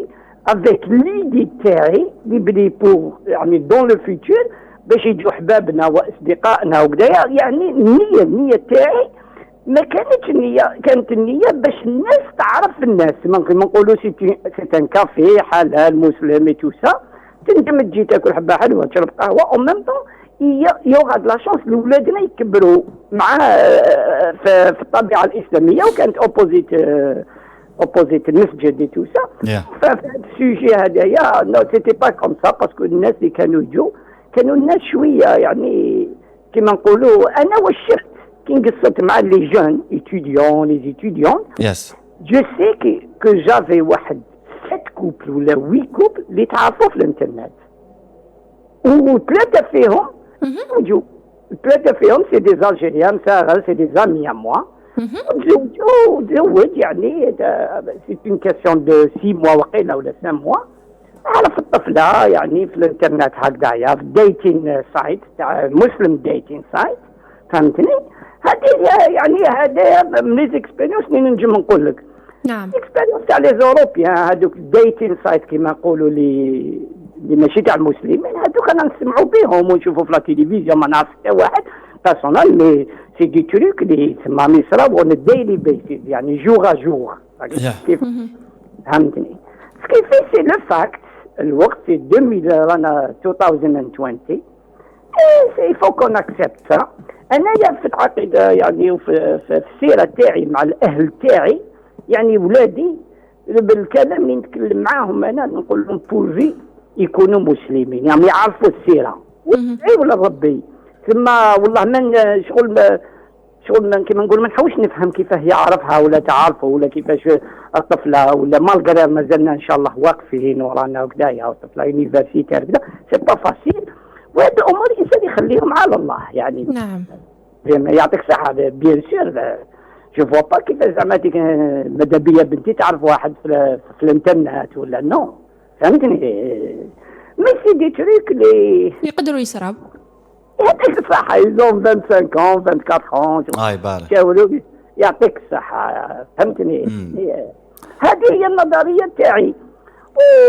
avec l'idée تاعي اللي بلي pour يعني dans le futur باش يجوا حبابنا وأصدقائنا وكذا يعني النية تاعي ما كانتش النية كانت النية باش الناس تعرف الناس ما نقولوا سي ان كافي حلال مسلم اي تو سا تنجم تجي تاكل حبه حلوه تشرب قهوه او ميم طون يوغا د لا شونس لولادنا يكبروا مع في الطبيعه الاسلاميه وكانت اوبوزيت المسجد اي تو سا فهذا السوجي هذايا نو سيتي با كوم سا باسكو الناس اللي كانوا يجوا كانوا الناس شويه يعني كيما نقولوا انا واش شفت كي نقصت مع لي جون étudiants les étudiantes je sais que j'avais واحد 7 كوبل ولا 8 كوبل اللي تعرفوا في الانترنت وثلاثه فيهم تزوجوا ثلاثه فيهم سي دي الجيريان صغار سي دي زامي ا موا تزوج يعني سي اون كاسيون دو 6 موا وقيله ولا 5 موا عرف الطفله يعني في الانترنت هكذايا في ديتين سايت تاع مسلم ديتين سايت فهمتني هذه يعني هذا من لي اكسبيريونس اللي نجم نقول لك نعم اكسبيريونس تاع لي زوروبيان هذوك ديتين سايت كيما نقولوا لي ماشي تاع المسلمين هذوك انا نسمعوا بهم ونشوفوا في لا تيليفزيون ما نعرف حتى واحد بيرسونال مي سي دي تروك اللي تسمى يصراو اون ديلي بيسيس يعني جور ا جور فهمتني كيف سي لو فاكت الوقت في 2000 رانا 2020 il faut qu'on accepte ça. أنا في العقيدة يعني وفي السيرة تاعي مع الأهل تاعي يعني ولادي بالكلام اللي نتكلم معاهم أنا نقول لهم بورجي يكونوا مسلمين يعني يعرفوا السيرة ولا ربي ثم والله من شغل من كيما نقول ما نحاولش نفهم كيفاه يعرفها ولا تعرفه ولا كيفاش الطفلة ولا مالغري مازلنا إن شاء الله واقفين ورانا وكذايا الطفلة يونيفرسيتير كذا سي با فاسيل وهذه الامور الانسان يخليهم على الله يعني نعم يعطيك الصحه بيان سور جو فوا با كيفاش زعما ماذا بيا بنتي تعرف واحد في الانترنت ولا نو فهمتني مي سي دي تريك اللي يقدروا يسرب يعطيك الصحه يزون 25 24 بالك يعطيك الصحه فهمتني هذه هي النظريه تاعي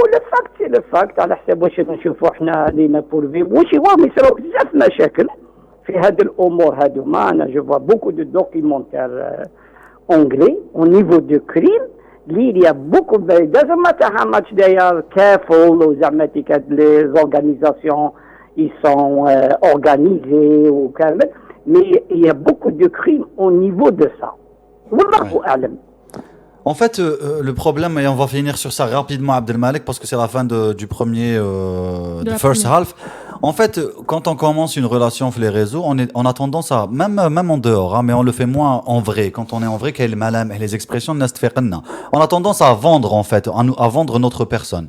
ولفاكت سي لفاكت على حساب واش نشوفوا احنا لينا بولفي واش هو يصيروا بزاف مشاكل في هذه الامور هذوما انا جو فوا بوكو دو دوكيومونتير اونغلي او نيفو دو كريم لي يا بوكو دازم ما تهمتش داير كافول وزعما تيكات لي زورغانيزاسيون ils sont organisés وكامل mais il y a beaucoup de crimes au niveau de ça والله اعلم. En fait, le problème, et on va finir sur ça rapidement, Abdelmalek, parce que c'est la fin du premier, du first half. En fait, quand on commence une relation sur les réseaux, on a tendance à, même en dehors, hein, mais on le fait moins en vrai. Quand on est en vrai, les expressions, on a tendance à vendre, en fait, à vendre notre personne.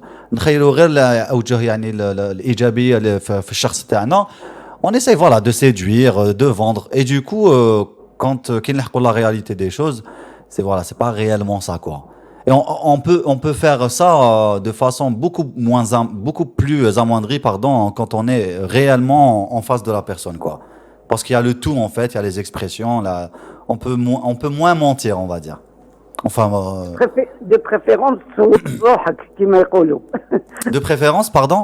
On essaie, voilà, de séduire, de vendre. Et du coup, quand la réalité des choses, c'est pas réellement ça quoi. Et on peut faire ça de façon beaucoup plus amoindrie quand on est réellement en face de la personne quoi. Parce qu'il y a le tout en fait, il y a les expressions là, on peut moins mentir on va dire. Enfin de préférence de préférence pardon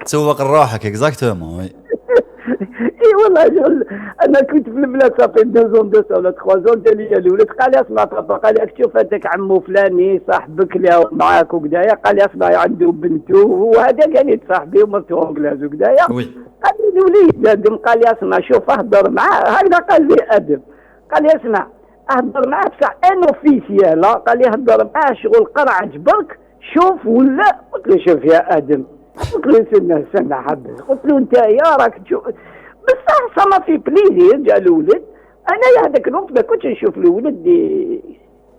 تسوق روحك exactement oui. اي والله انا كنت في البلاد صافي 2 ولا 3 قال لي الولد قال لي اسمع بابا قال لي شوف هذاك عمو فلاني صاحبك اللي معاك وكذايا قال لي اسمع عنده بنته وهذا قال لي صاحبي ومرته انجلاز وكذايا قال لي الوليد قال لي اسمع شوف اهضر معاه هكذا قال لي ادب قال لي اسمع اهضر معاه بصح ان اوفيسيال، قال لي هضر معاه شغل قرع جبرك شوف ولا. قلت له شوف يا ادم، قلت له استنى حبس، قلت له انت يا راك تشوف بصح سا ما في بليزير. جا الولد، انا هذاك الوقت ما كنتش نشوف الولد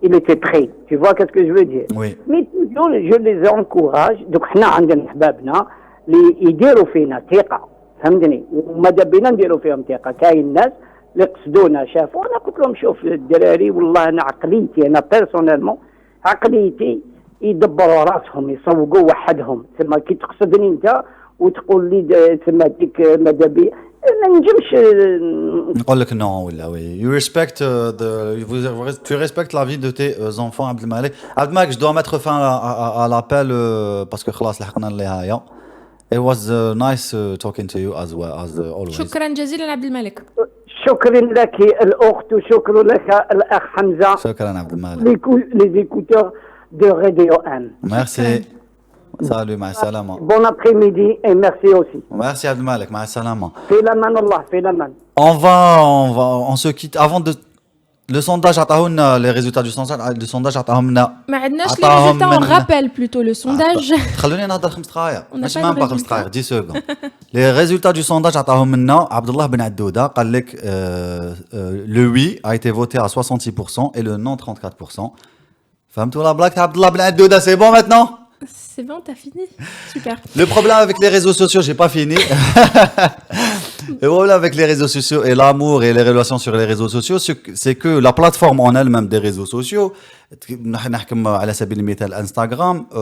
il était prêt. Tu vois qu'est-ce que je veux dire? Oui. Mais toujours je les encourage. دوك حنا عندنا حبابنا اللي يديروا فينا ثقه، فهمتني؟ وماذا بينا نديروا فيهم ثقه. كاين ناس اللي قصدونا شافونا، قلت لهم شوف الدراري والله انا عقليتي، انا بيرسونيلمون عقليتي يدبروا راسهم يسوقوا وحدهم. تسمى كي تقصدني انت وتقول لي تسمى ديك ماذا بي ما نجمش نقول لك non ولا oui. You respect tu respectes la vie de tes enfants. Abdelmalek, je dois mettre fin à l'appel parce que خلاص لحقنا للنهاية. It was nice talking to you as well as always. شكرا جزيلا عبد الملك. شكرا لك الاخت وشكرا لك الاخ حمزه. شكرا عبد الملك. les écouteurs de Radio 1. Merci. Salut, مع السلامة. Bon après-midi et merci aussi. Merci عبد الملك, مع السلامة. في الأمان الله، في الأمان. On se quitte avant de le sondage عطاونا les résultats du sondage. Le sondage عطاونا ما عندناش les résultats, on rappelle plutôt le sondage. خلوني نهضر 5 دقائق. ماشي même pas 5 دقائق, 10 secondes. Les résultats du sondage عطاهم لنا عبد الله بن عدودة. قال لك le oui a été voté à 66% et le non 34%. فهمتوا لا بلاك عبد الله بن عدودة, c'est bon maintenant? C'est bon, t'as fini? Super. Le problème avec les réseaux sociaux, j'ai pas fini. Le problème avec les réseaux sociaux et l'amour et les relations sur les réseaux sociaux, c'est que la plateforme en elle-même des réseaux sociaux, نحكم على سبيل المثال Instagram,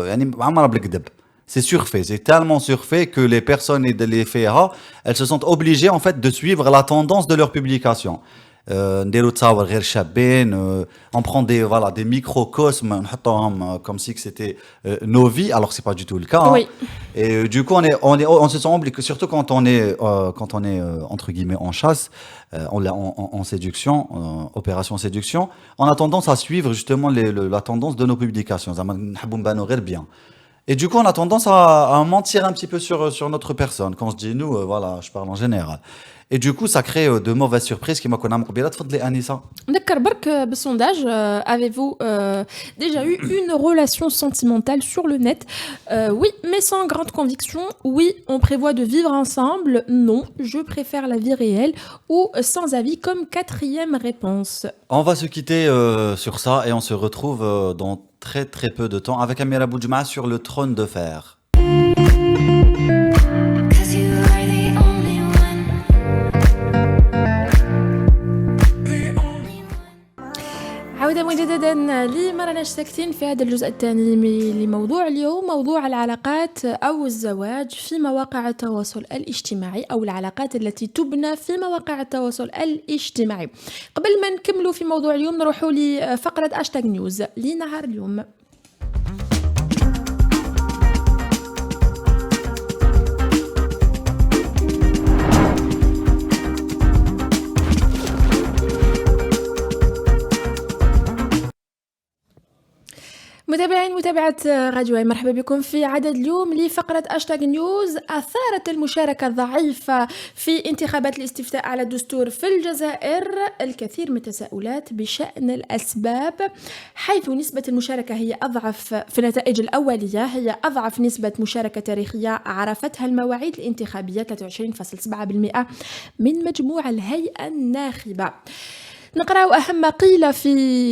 يعني عمرها بالكذب. C'est surfait, c'est tellement surfait que les personnes et les FEA, elles se sentent obligées en fait de suivre la tendance de leur publication. On prend des microcosmes comme si c'était nos vies, alors c'est pas du tout le cas. Oui. Et du coup on se sent obligé, surtout quand on est entre guillemets en chasse, en séduction, opération séduction, on a tendance à suivre justement la tendance de nos publications. Bien. Et du coup, on a tendance à mentir un petit peu sur notre personne. Quand je dis nous, voilà, je parle en général. Et du coup, ça crée de mauvaises surprises. كما كنا مقبلة تفضلي أنيسة. نذكر برك بالsondage, avez-vous déjà eu une relation sentimentale sur le net? Oui, mais sans grande conviction. Oui, on prévoit de vivre ensemble. Non, je préfère la vie réelle. Ou sans avis comme quatrième réponse. On va se quitter sur ça et on se retrouve dans très très peu de temps avec Amira Boudjma sur le trône de fer. عودة مجددا لما راناش ساكتين في هذا الجزء الثاني لموضوع اليوم، موضوع العلاقات أو الزواج في مواقع التواصل الاجتماعي أو العلاقات التي تبنى في مواقع التواصل الاجتماعي. قبل ما نكملوا في موضوع اليوم نروحوا لفقرة هاشتاغ نيوز لنهار اليوم. متابعين متابعة راديو واي، مرحبا بكم في عدد اليوم لفقرة هاشتاغ نيوز. أثارت المشاركة الضعيفة في انتخابات الاستفتاء على الدستور في الجزائر الكثير من التساؤلات بشأن الأسباب، حيث نسبة المشاركة هي أضعف في النتائج الأولية، هي أضعف نسبة مشاركة تاريخية عرفتها المواعيد الانتخابية 23.7% من مجموع الهيئة الناخبة. نقرأ أهم ما قيل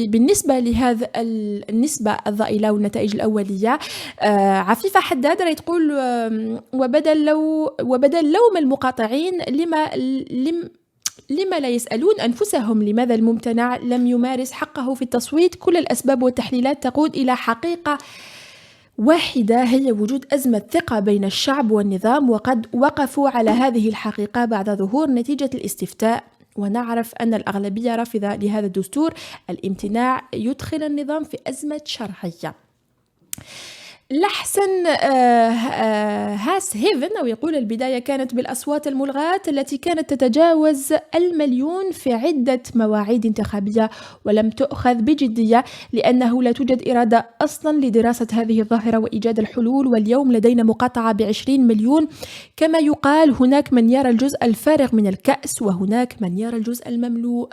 بالنسبة لهذا النسبة الضئيلة والنتائج الأولية. عفيفة حداد راه تقول وبدل لوم المقاطعين لما لا يسألون أنفسهم لماذا الممتنع لم يمارس حقه في التصويت. كل الأسباب والتحليلات تقود إلى حقيقة واحدة، هي وجود أزمة ثقة بين الشعب والنظام، وقد وقفوا على هذه الحقيقة بعد ظهور نتيجة الاستفتاء. ونعرف أن الأغلبية رافضة لهذا الدستور. الامتناع يدخل النظام في أزمة شرعية. لحسن هاس هيفن أو يقول البداية كانت بالأصوات الملغاة التي كانت تتجاوز 1,000,000 في عدة مواعيد انتخابية ولم تؤخذ بجدية لأنه لا توجد إرادة أصلا لدراسة هذه الظاهرة وإيجاد الحلول. واليوم لدينا مقاطعة ب20 مليون. كما يقال هناك من يرى الجزء الفارغ من الكأس وهناك من يرى الجزء المملوء.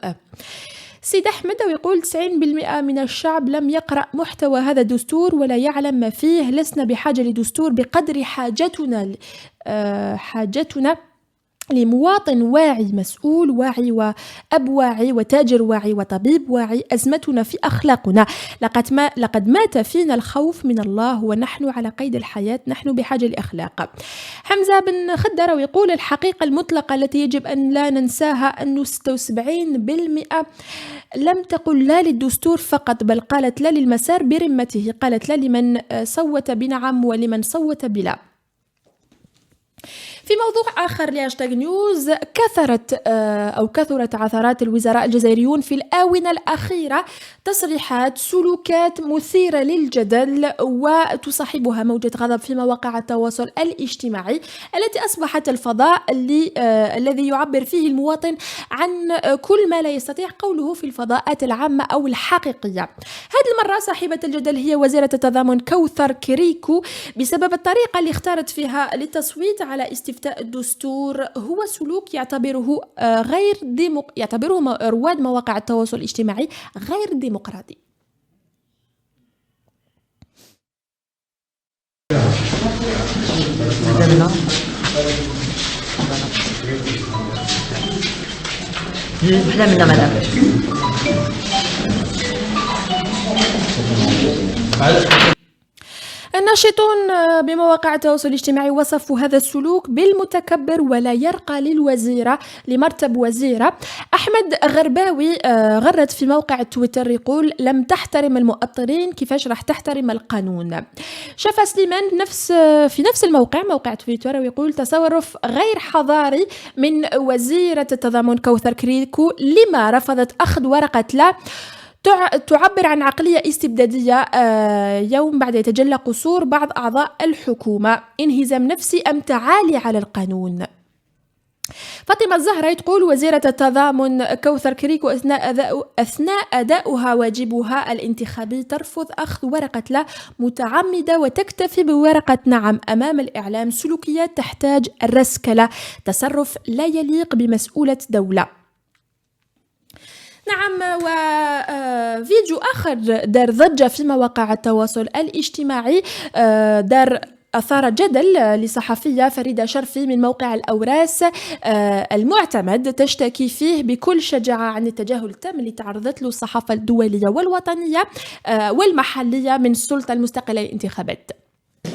سيد أحمد ويقول 90% من الشعب لم يقرأ محتوى هذا الدستور ولا يعلم ما فيه. لسنا بحاجة لدستور بقدر حاجتنا لمواطن واعي، مسؤول واعي، وأب واعي، وتاجر واعي، وطبيب واعي. أزمتنا في أخلاقنا. لقد مات فينا الخوف من الله ونحن على قيد الحياة. نحن بحاجة لأخلاق. حمزة بن خدر ويقول الحقيقة المطلقة التي يجب أن لا ننساها أنه 76% لم تقل لا للدستور فقط، بل قالت لا للمسار برمته، قالت لا لمن صوت بنعم ولمن صوت بلا. في موضوع آخر لهاشتاغ نيوز، كثرت عثرات الوزراء الجزائريون في الآونة الأخيرة تصريحات، سلوكات مثيرة للجدل وتصاحبها موجة غضب في مواقع التواصل الاجتماعي التي أصبحت الفضاء الذي يعبر فيه المواطن عن كل ما لا يستطيع قوله في الفضاءات العامة أو الحقيقية. هذه المرة صاحبة الجدل هي وزيرة التضامن كوثر كريكو بسبب الطريقة اللي اختارت فيها للتصويت على استفتاء الدستور. هو سلوك يعتبره رواد مواقع التواصل الاجتماعي غير ديمقراطي. الناشطون بمواقع التواصل الاجتماعي وصفوا هذا السلوك بالمتكبر ولا يرقى للوزيرة لمرتب وزيرة. أحمد غرباوي غرد في موقع تويتر يقول لم تحترم المؤطرين، كيفاش راح تحترم القانون؟ شفا سليمان في نفس الموقع، موقع تويتر، ويقول تصرف غير حضاري من وزيرة التضامن كوثر كريكو لما رفضت أخذ ورقة لا تعبر عن عقلية استبدادية يوم بعد يتجلى قصور بعض أعضاء الحكومة. انهزام نفسي أم تعالي على القانون؟ فاطمة الزهراء تقول وزيرة التضامن كوثر كريكو أثناء أداؤها واجبها الانتخابي ترفض أخذ ورقة لا متعمدة وتكتفي بورقة نعم أمام الإعلام. سلوكيات تحتاج الرسكلة، تصرف لا يليق بمسؤولة دولة. نعم. وفيديو آخر دار ضجة في مواقع التواصل الاجتماعي أثار جدل لصحفية فريدة شرفي من موقع الأوراس المعتمد تشتكي فيه بكل شجاعة عن التجاهل التام اللي تعرضت له الصحافة الدولية والوطنية والمحلية من السلطة المستقلة للانتخابات.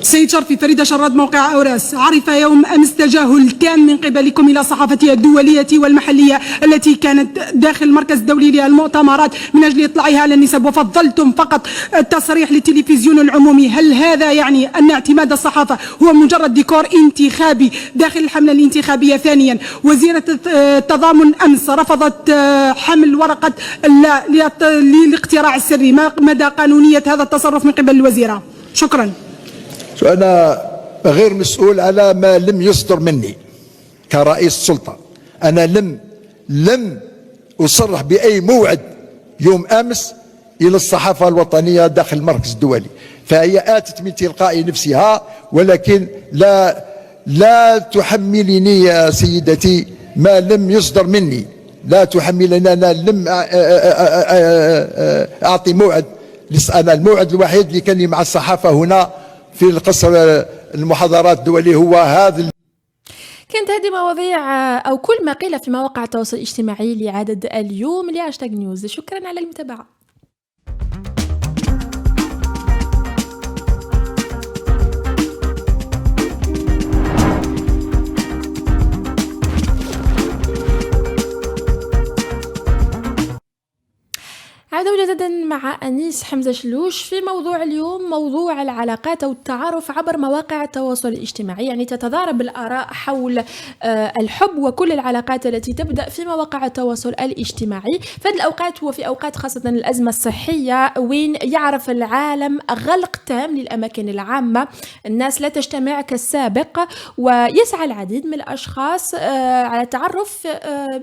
سيد شرفي، فريدة شراد موقع أوراس، عرف يوم أمس تجاهل تام من قبلكم إلى صحافتها الدولية والمحلية التي كانت داخل المركز الدولي للمؤتمرات من أجل إطلاعها على النسب، وفضلتم فقط التصريح للتلفزيون العمومي. هل هذا يعني أن اعتماد الصحافة هو مجرد ديكور انتخابي داخل الحملة الانتخابية؟ ثانيا، وزيرة التضامن أمس رفضت حمل ورقة لا للاقتراع السري. ما مدى قانونية هذا التصرف من قبل الوزيرة؟ شكرا. أنا غير مسؤول على ما لم يصدر مني كرئيس سلطة. أنا لم أصرح بأي موعد يوم أمس إلى الصحافة الوطنية داخل المركز الدولي، فهي آتت من تلقاء نفسها، ولكن لا تحملني يا سيدتي ما لم يصدر مني. لا تحملني، أنا لم أعطي موعد. أنا الموعد الوحيد اللي كان مع الصحافة هنا في القصر المحاضرات الدولي هو هذا. كانت هذه مواضيع أو كل ما قيل في مواقع التواصل الاجتماعي لعدد اليوم لهاشتاغ نيوز. شكرا على المتابعة. عودة مجددا مع أنيس حمزة شلوش في موضوع اليوم، موضوع العلاقات أو التعارف عبر مواقع التواصل الاجتماعي. يعني تتضارب الآراء حول الحب وكل العلاقات التي تبدأ في مواقع التواصل الاجتماعي في هذه الأوقات، وفي أوقات خاصة الأزمة الصحية وين يعرف العالم غلق تام للأماكن العامة، الناس لا تجتمع كالسابق، ويسعى العديد من الأشخاص على التعرف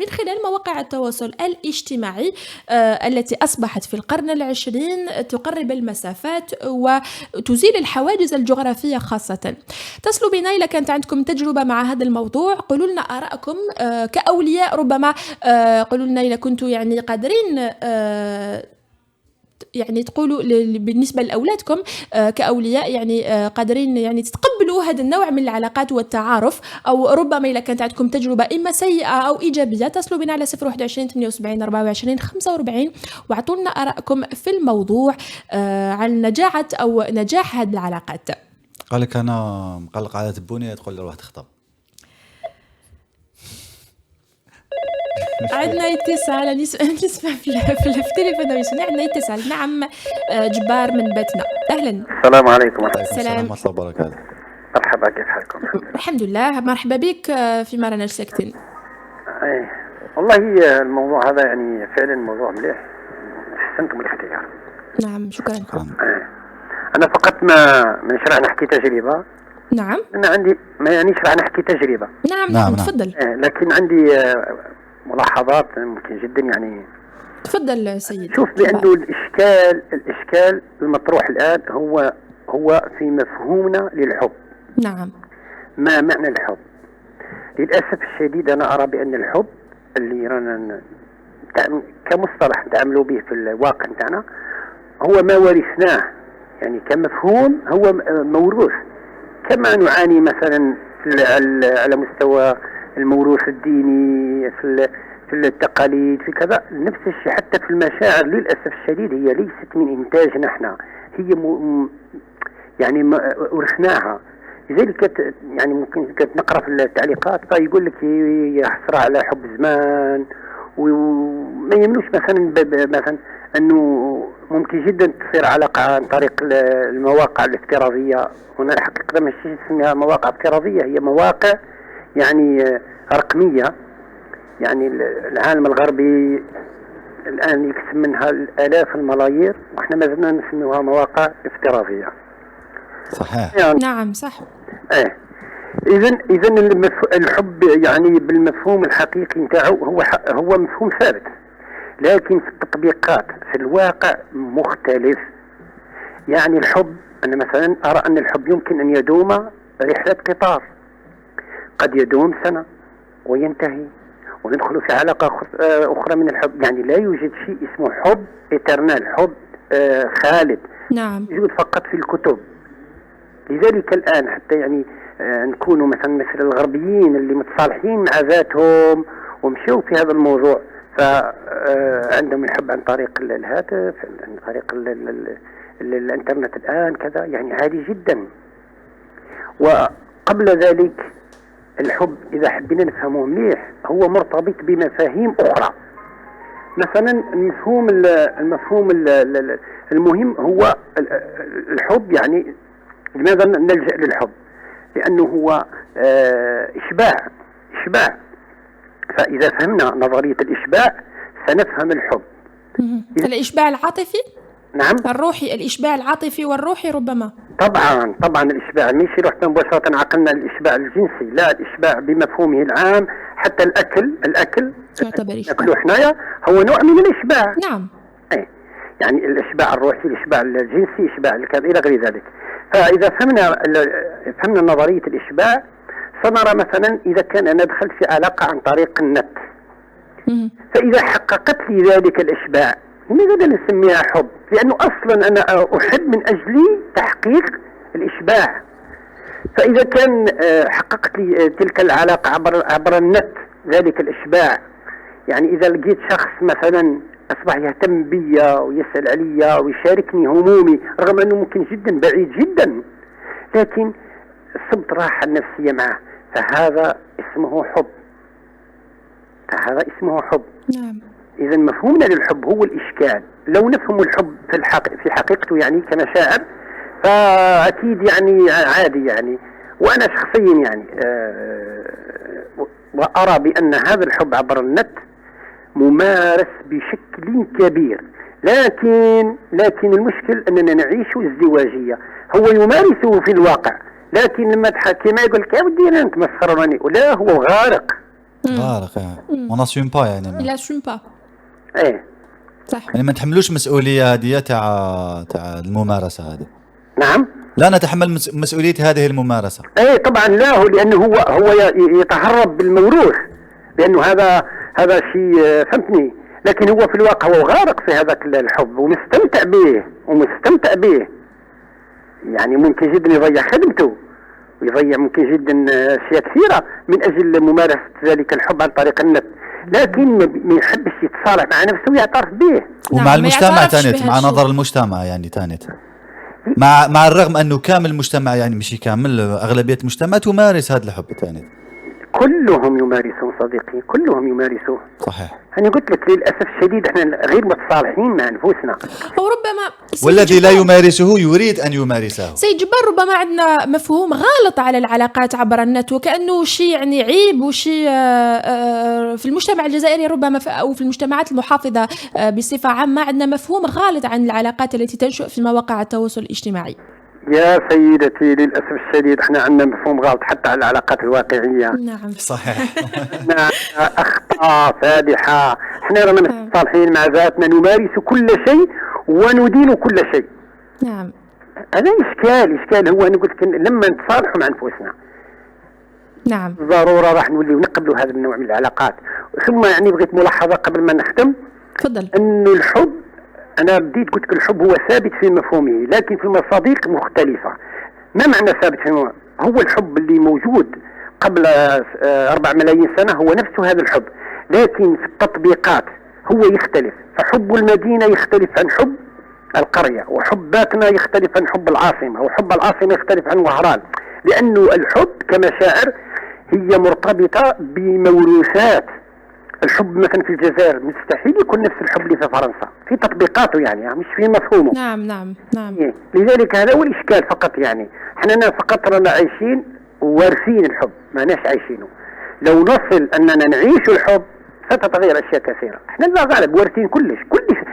من خلال مواقع التواصل الاجتماعي التي أصبحت في القرن 2020 تقرب المسافات وتزيل الحواجز الجغرافية خاصة. اتصلوا بنا إذا كانت عندكم تجربة مع هذا الموضوع، قولوا لنا آراءكم كأولياء، ربما قولوا لنا إذا كنتوا يعني قادرين يعني تقولوا بالنسبة لأولادكم كأولياء يعني قادرين يعني تتقبلوا هذا النوع من العلاقات والتعارف، أو ربما إذا كانت عندكم تجربة إما سيئة أو إيجابية اتصلوا بنا على 021 78 24 45 واعطونا آراءكم في الموضوع عن نجاعة أو نجاح هذه العلاقات. قال لك أنا مقلق على تبوني، تقول لي روح تخطب. عندنا اتصال نسمع في التليفون يسمع. عندنا اتصال. نعم جبار من بيتنا، اهلا. السلام عليكم. السلام ورحمة الله وبركاته. مرحبا، كيف حالكم؟ الحمد لله، مرحبا بك في رانا ساكتين. اي والله الموضوع هذا يعني فعلا موضوع مليح، احسنتم الاختيار. نعم شكرا. انا فقط ما نشرح نحكي تجربه. نعم انا عندي ما يعني نشرح نحكي تجربه. نعم تفضل. لكن عندي ملاحظات ممكن جدا يعني. تفضل سيدي. شوف بأنه الإشكال المطروح الآن هو في مفهومنا للحب. نعم. ما معنى الحب؟ للأسف الشديد أنا أرى بأن الحب اللي رانا كمصطلح نتعاملوا به في الواقع نتاعنا هو ما ورثناه، يعني كمفهوم هو موروث، كما نعاني مثلا على مستوى الموروث الديني في التقاليد في كذا، نفس الشيء حتى في المشاعر. للأسف الشديد هي ليست من إنتاجنا احنا، هي يعني ورثناها. لذلك يعني ممكن نقرأ في التعليقات فيقول لك يحصر على حب زمان، وما يملوش مثلا أنه ممكن جدا تصير علاقة عن طريق المواقع الافتراضية. هنا الحقيقة ماشي اسمها مواقع افتراضية، هي مواقع يعني رقمية. يعني العالم الغربي الآن يكسب منها الآلاف الملايير، وإحنا ما زلنا نسميها مواقع افتراضية. صحيح. يعني نعم صح. إذن الحب يعني بالمفهوم الحقيقي نتاعو هو مفهوم ثابت، لكن في التطبيقات في الواقع مختلف. يعني الحب، أنا مثلا أرى أن الحب يمكن أن يدوم رحلة قطار، قد يدوم سنة وينتهي وندخل في علاقة أخرى من الحب. يعني لا يوجد شيء اسمه حب إترنال، حب خالد. نعم. يوجد فقط في الكتب. لذلك الآن حتى يعني نكونوا مثلا مثل الغربيين اللي متصالحين مع ذاتهم ومشوا في هذا الموضوع، فعندهم الحب عن طريق الهاتف، عن طريق الانترنت الآن كذا، يعني عادي جدا. وقبل ذلك الحب إذا حبينا نفهمه مليح هو مرتبط بمفاهيم أخرى. مثلا المفهوم المهم هو الحب. يعني لماذا نلجأ للحب؟ لأنه هو إشباع. فإذا فهمنا نظرية الإشباع سنفهم الحب. الإشباع العاطفي؟ نعم. الروحي، الإشباع العاطفي والروحي ربما. طبعا الإشباع مش يروح مباشرة عقلنا الإشباع الجنسي، لا، الإشباع بمفهومه العام. حتى الأكل ناكلو حنايا هو نوع من الإشباع. نعم. يعني الإشباع الروحي، الإشباع الجنسي، إشباع الكذا إلى غير ذلك. فإذا فهمنا نظرية الإشباع سنرى مثلا إذا كان أنا دخلت في علاقة عن طريق النت، فإذا حققت لي ذلك الإشباع لماذا نسميها حب؟ لأنه أصلا أنا أحب من أجل تحقيق الإشباع. فإذا كان حققت لي تلك العلاقة عبر النت ذلك الإشباع، يعني إذا لقيت شخص مثلا أصبح يهتم بي ويسأل علي ويشاركني همومي رغم أنه ممكن جدا بعيد جدا، لكن صبت راحة النفسية معه، فهذا اسمه حب. نعم. إذا مفهومنا للحب هو الإشكال. لو نفهم الحب في حقيقته يعني كمشاعر فأكيد يعني عادي يعني. وأنا شخصيا يعني وأرى بأن هذا الحب عبر النت ممارس بشكل كبير، لكن المشكل أننا نعيش ازدواجية. هو يمارسه في الواقع، لكن لما تحكي ما يقول لك يا ودي أنا تمسخروني، ولا هو غارق. on n'assume pas يعني. Il assume pas. صح. يعني ما نتحملوش مسؤوليه هذه تاع الممارسه هذه. نعم. لا نتحمل مسؤوليه هذه الممارسه. اي طبعا لا، لانه هو يتهرب بالموروث، لانه هذا شيء فهمتني، لكن هو في الواقع هو غارق في هذاك الحب ومستمتع به يعني ممكن جدا يضيع خدمته ويضيع ممكن جدا اشياء كثيره من اجل ممارسه ذلك الحب عن طريق النت، لكن ما يحبش يتصالح مع نفسه ويعترف به ومع المجتمع تانت، مع نظر المجتمع يعني تانت، مع الرغم انه كامل المجتمع يعني مش كامل، اغلبيه المجتمع تمارس هذا الحب تانت. كلهم يمارسون صديقي، كلهم يمارسوه. صحيح. أنا قلت لك للأسف الشديد احنا غير متصالحين مع أنفسنا. وربما والذي لا يمارسه يريد أن يمارسه. سيد جبار، ربما عندنا مفهوم غلط على العلاقات عبر النت، وكأنه شيء يعني عيب وشيء في المجتمع الجزائري ربما أو في المجتمعات المحافظة بصفة عامة عندنا مفهوم غلط عن العلاقات التي تنشأ في مواقع التواصل الاجتماعي. يا سيدتي للأسف الشديد احنا عندنا مفهوم غلط حتى على العلاقات الواقعية. نعم صحيح. أخطاء فادحة، احنا رانا متصالحين مع ذاتنا، نمارس كل شيء وندين كل شيء. نعم. هذا إشكال هو أنا قلت لما نتصالحوا مع أنفسنا نعم ضرورة راح نوليو نقبلوا هذا النوع من العلاقات. ثم يعني بغيت ملاحظة قبل ما نختم. تفضل. أنه الحب أنا بديت قلت الحب هو ثابت في مفهومه، لكن في المصادق مختلفة. ما معنى ثابت في مفهومه؟ هو الحب اللي موجود قبل 4 ملايين سنة هو نفسه هذا الحب، لكن في التطبيقات هو يختلف. فحب المدينة يختلف عن حب القرية، وحباتنا يختلف عن حب العاصمة، وحب العاصمة يختلف عن وهران، لأنه الحب كمشاعر هي مرتبطة بموروثات. الحب مثلا في الجزائر مستحيل يكون نفس الحب اللي في فرنسا في تطبيقاته يعني مش في مفهومه. نعم. لذلك هذا هو الإشكال فقط، يعني احنا فقط رانا عايشين وارثين الحب، ما ناش عايشينه. لو نصل أننا نعيش الحب ستتغير أشياء كثيرة. احنا لا غالب وارثين كلش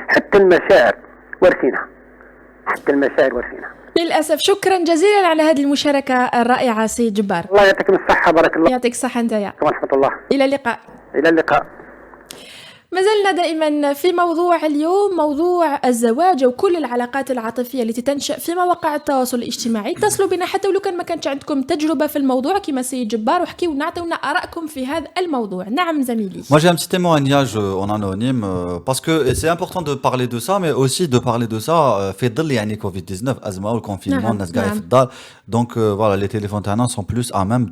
حتى المشاعر وارثينها، للأسف. شكرا جزيلا على هذه المشاركة الرائعة سيد جبار. الله يعطيكم الصحة، بارك الله. يعطيك الصحة أنت يا. ورحمة الله. إلى اللقاء. إلى اللقاء. ما زلنا دائما في موضوع اليوم، موضوع الزواج وكل العلاقات العاطفية التي تنشأ في مواقع التواصل الاجتماعي. اتصلوا بنا حتى ولو كان ما كانش عندكم تجربة في الموضوع كما سيد جبار، وحكيوا ونعطونا آرائكم في هذا الموضوع. نعم زميلي. Moi j'ai un petit témoignage en anonyme parce que c'est important de parler de ça, mais aussi de parler de ça في ظل يعني كوفيد 19 أزمة والكونفينمون الناس قاعدة في الدار. Donc voilà, les téléphones تاعنا sont plus à même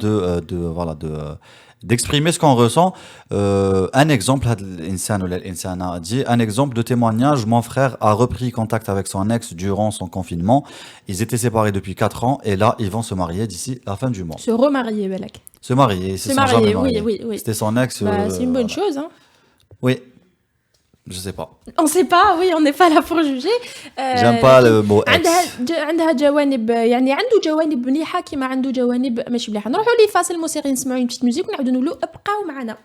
d'exprimer ce qu'on ressent. Un exemple, un exemple de témoignage. Mon frère a repris contact avec son ex durant son confinement. Ils étaient séparés depuis 4 ans et là, ils vont se marier d'ici la fin du mois. Se remarier, Belak. Se marier, c'est son jamais marié. Oui. C'était son ex. C'est une bonne chose, hein. Oui. Je sais pas. On sait pas, oui, on n'est pas là pour juger. J'aime pas le mot ex. عندها جوانب، يعني عنده جوانب مليحة كما عنده جوانب ماشي مليحة. نروحوا لي فاصل موسيقي نسمعوا une petite musique ونعاودوا نقولوا ابقاو معنا.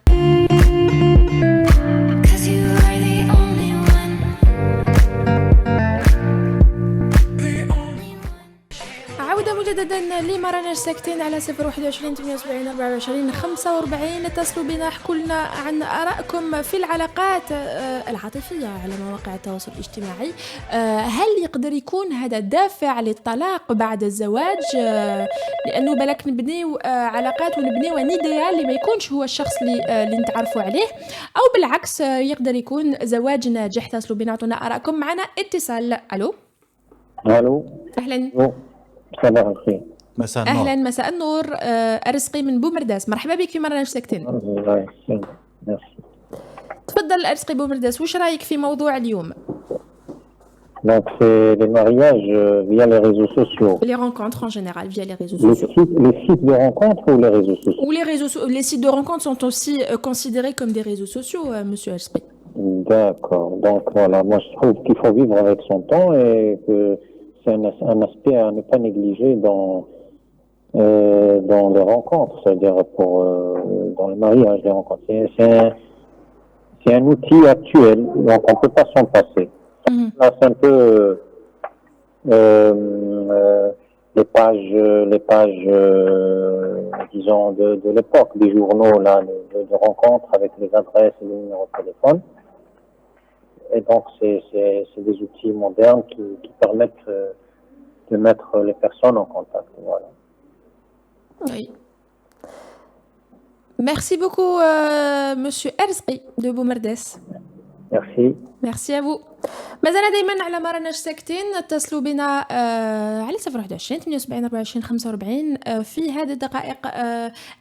عودة مجددا لما راناش ساكتين على 021 78 24 45. اتصلوا بنا، احكوا لنا عن آرائكم في العلاقات العاطفية على مواقع التواصل الاجتماعي. هل يقدر يكون هذا دافع للطلاق بعد الزواج؟ لأنه بالك نبنيو علاقات ونبنيو ندية اللي ما يكونش هو الشخص اللي نتعرفوا عليه، أو بالعكس يقدر يكون زواج ناجح. اتصلوا بنا، اعطونا آرائكم. معنا اتصال. ألو. أهلا. صباح الخير. مساء النور. أهلا مساء النور. أرزقي من بومرداس، مرحبا بك في مرناش ساكتين. الله يسلمك. تفضل أرزقي بومرداس، وش رأيك في موضوع اليوم؟ Donc c'est les mariages via les réseaux sociaux. Les rencontres en général via les réseaux sociaux. Les sites de rencontres ou les réseaux sociaux? Ou les sites de rencontres sont aussi considérés comme des réseaux sociaux, monsieur Alsprit. D'accord. Donc voilà, moi je trouve qu'il faut vivre avec son temps et que c'est un aspect à ne pas négliger dans les rencontres, c'est-à-dire dans le mariage, les rencontres. C'est un outil actuel, donc on ne peut pas s'en passer. Là, c'est un peu les pages disons de l'époque, des journaux là, de rencontres avec les adresses et les numéros de téléphone. Et donc, c'est des outils modernes qui permettent de mettre les personnes en contact. Voilà. Oui. Merci beaucoup, Monsieur Erzqi de Boumerdes. Merci. Merci à vous. مازال دائما على ما راناش ساكتين، اتصلوا بنا على 021 78 24 45 في هذه الدقائق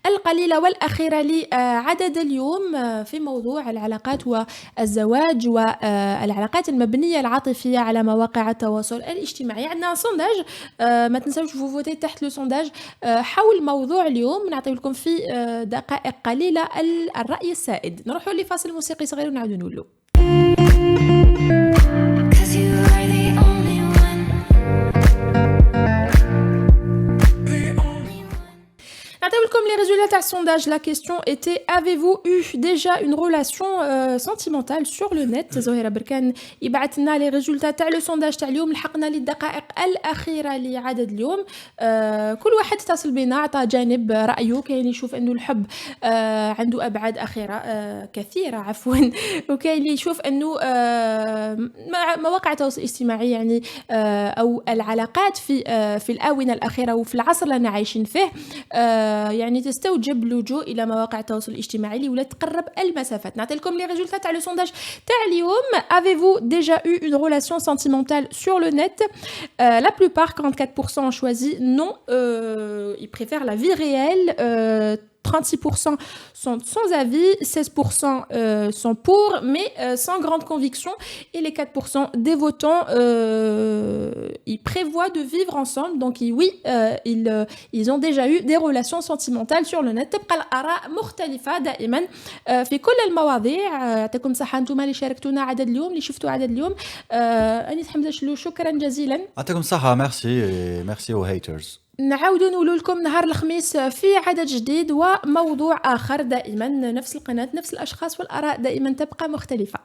القليلة والأخيرة لعدد اليوم في موضوع العلاقات والزواج والعلاقات المبنية العاطفية على مواقع التواصل الاجتماعي. عندنا سونداج، ما تنسوش فوتي تحت لو سونداج حول موضوع اليوم. نعطي لكم في دقائق قليلة الرأي السائد. نروحوا لفاصل موسيقي صغير ونعاودوا نولوا. Les résultats du sondage, la question était: avez-vous eu déjà une relation sentimentale sur le net؟ زهيرة بركان يبعث لنا les résultats تاع le sondage تاع اليوم. لحقنا للدقائق الأخيرة لعدد اليوم. كل واحد اتصل بنا عطى جانب رأيه. كاين يشوف أنه الحب عنده أبعاد أخيرة كثيرة عفوا، وكاين اللي يشوف أنه مواقع التواصل الاجتماعي يعني أو العلاقات في الآونة الأخيرة وفي العصر اللي عايشين فيه يعني تستوجب اللجوء الى مواقع التواصل الاجتماعي اللي ولات تقرب المسافات. نعطي لكم لي ريزولتا تاع لو سونداج تاع اليوم. Avez-vous déjà eu une relation sentimentale sur le net? La plupart, 44%, ont choisi non, ils préfèrent la vie réelle. 36% sont sans avis, 16% sont pour, mais sans grande conviction. Et les 4% des votants, ils prévoient de vivre ensemble. Donc oui, ils ont déjà eu des relations sentimentales sur le net. تبقى الآراء مختلفة دائما في كل المواضيع. يعطيكم الصحة انتم اللي شاركتونا عدد اليوم، اللي شفتوا عدد اليوم. أنيس حمزة شلو، شكرا جزيلا. يعطيكم الصحة. ميرسي وهيترز. نعاودوا نقول لكم نهار الخميس في عدد جديد وموضوع آخر. دائما نفس القناة، نفس الأشخاص، والآراء دائما تبقى مختلفة.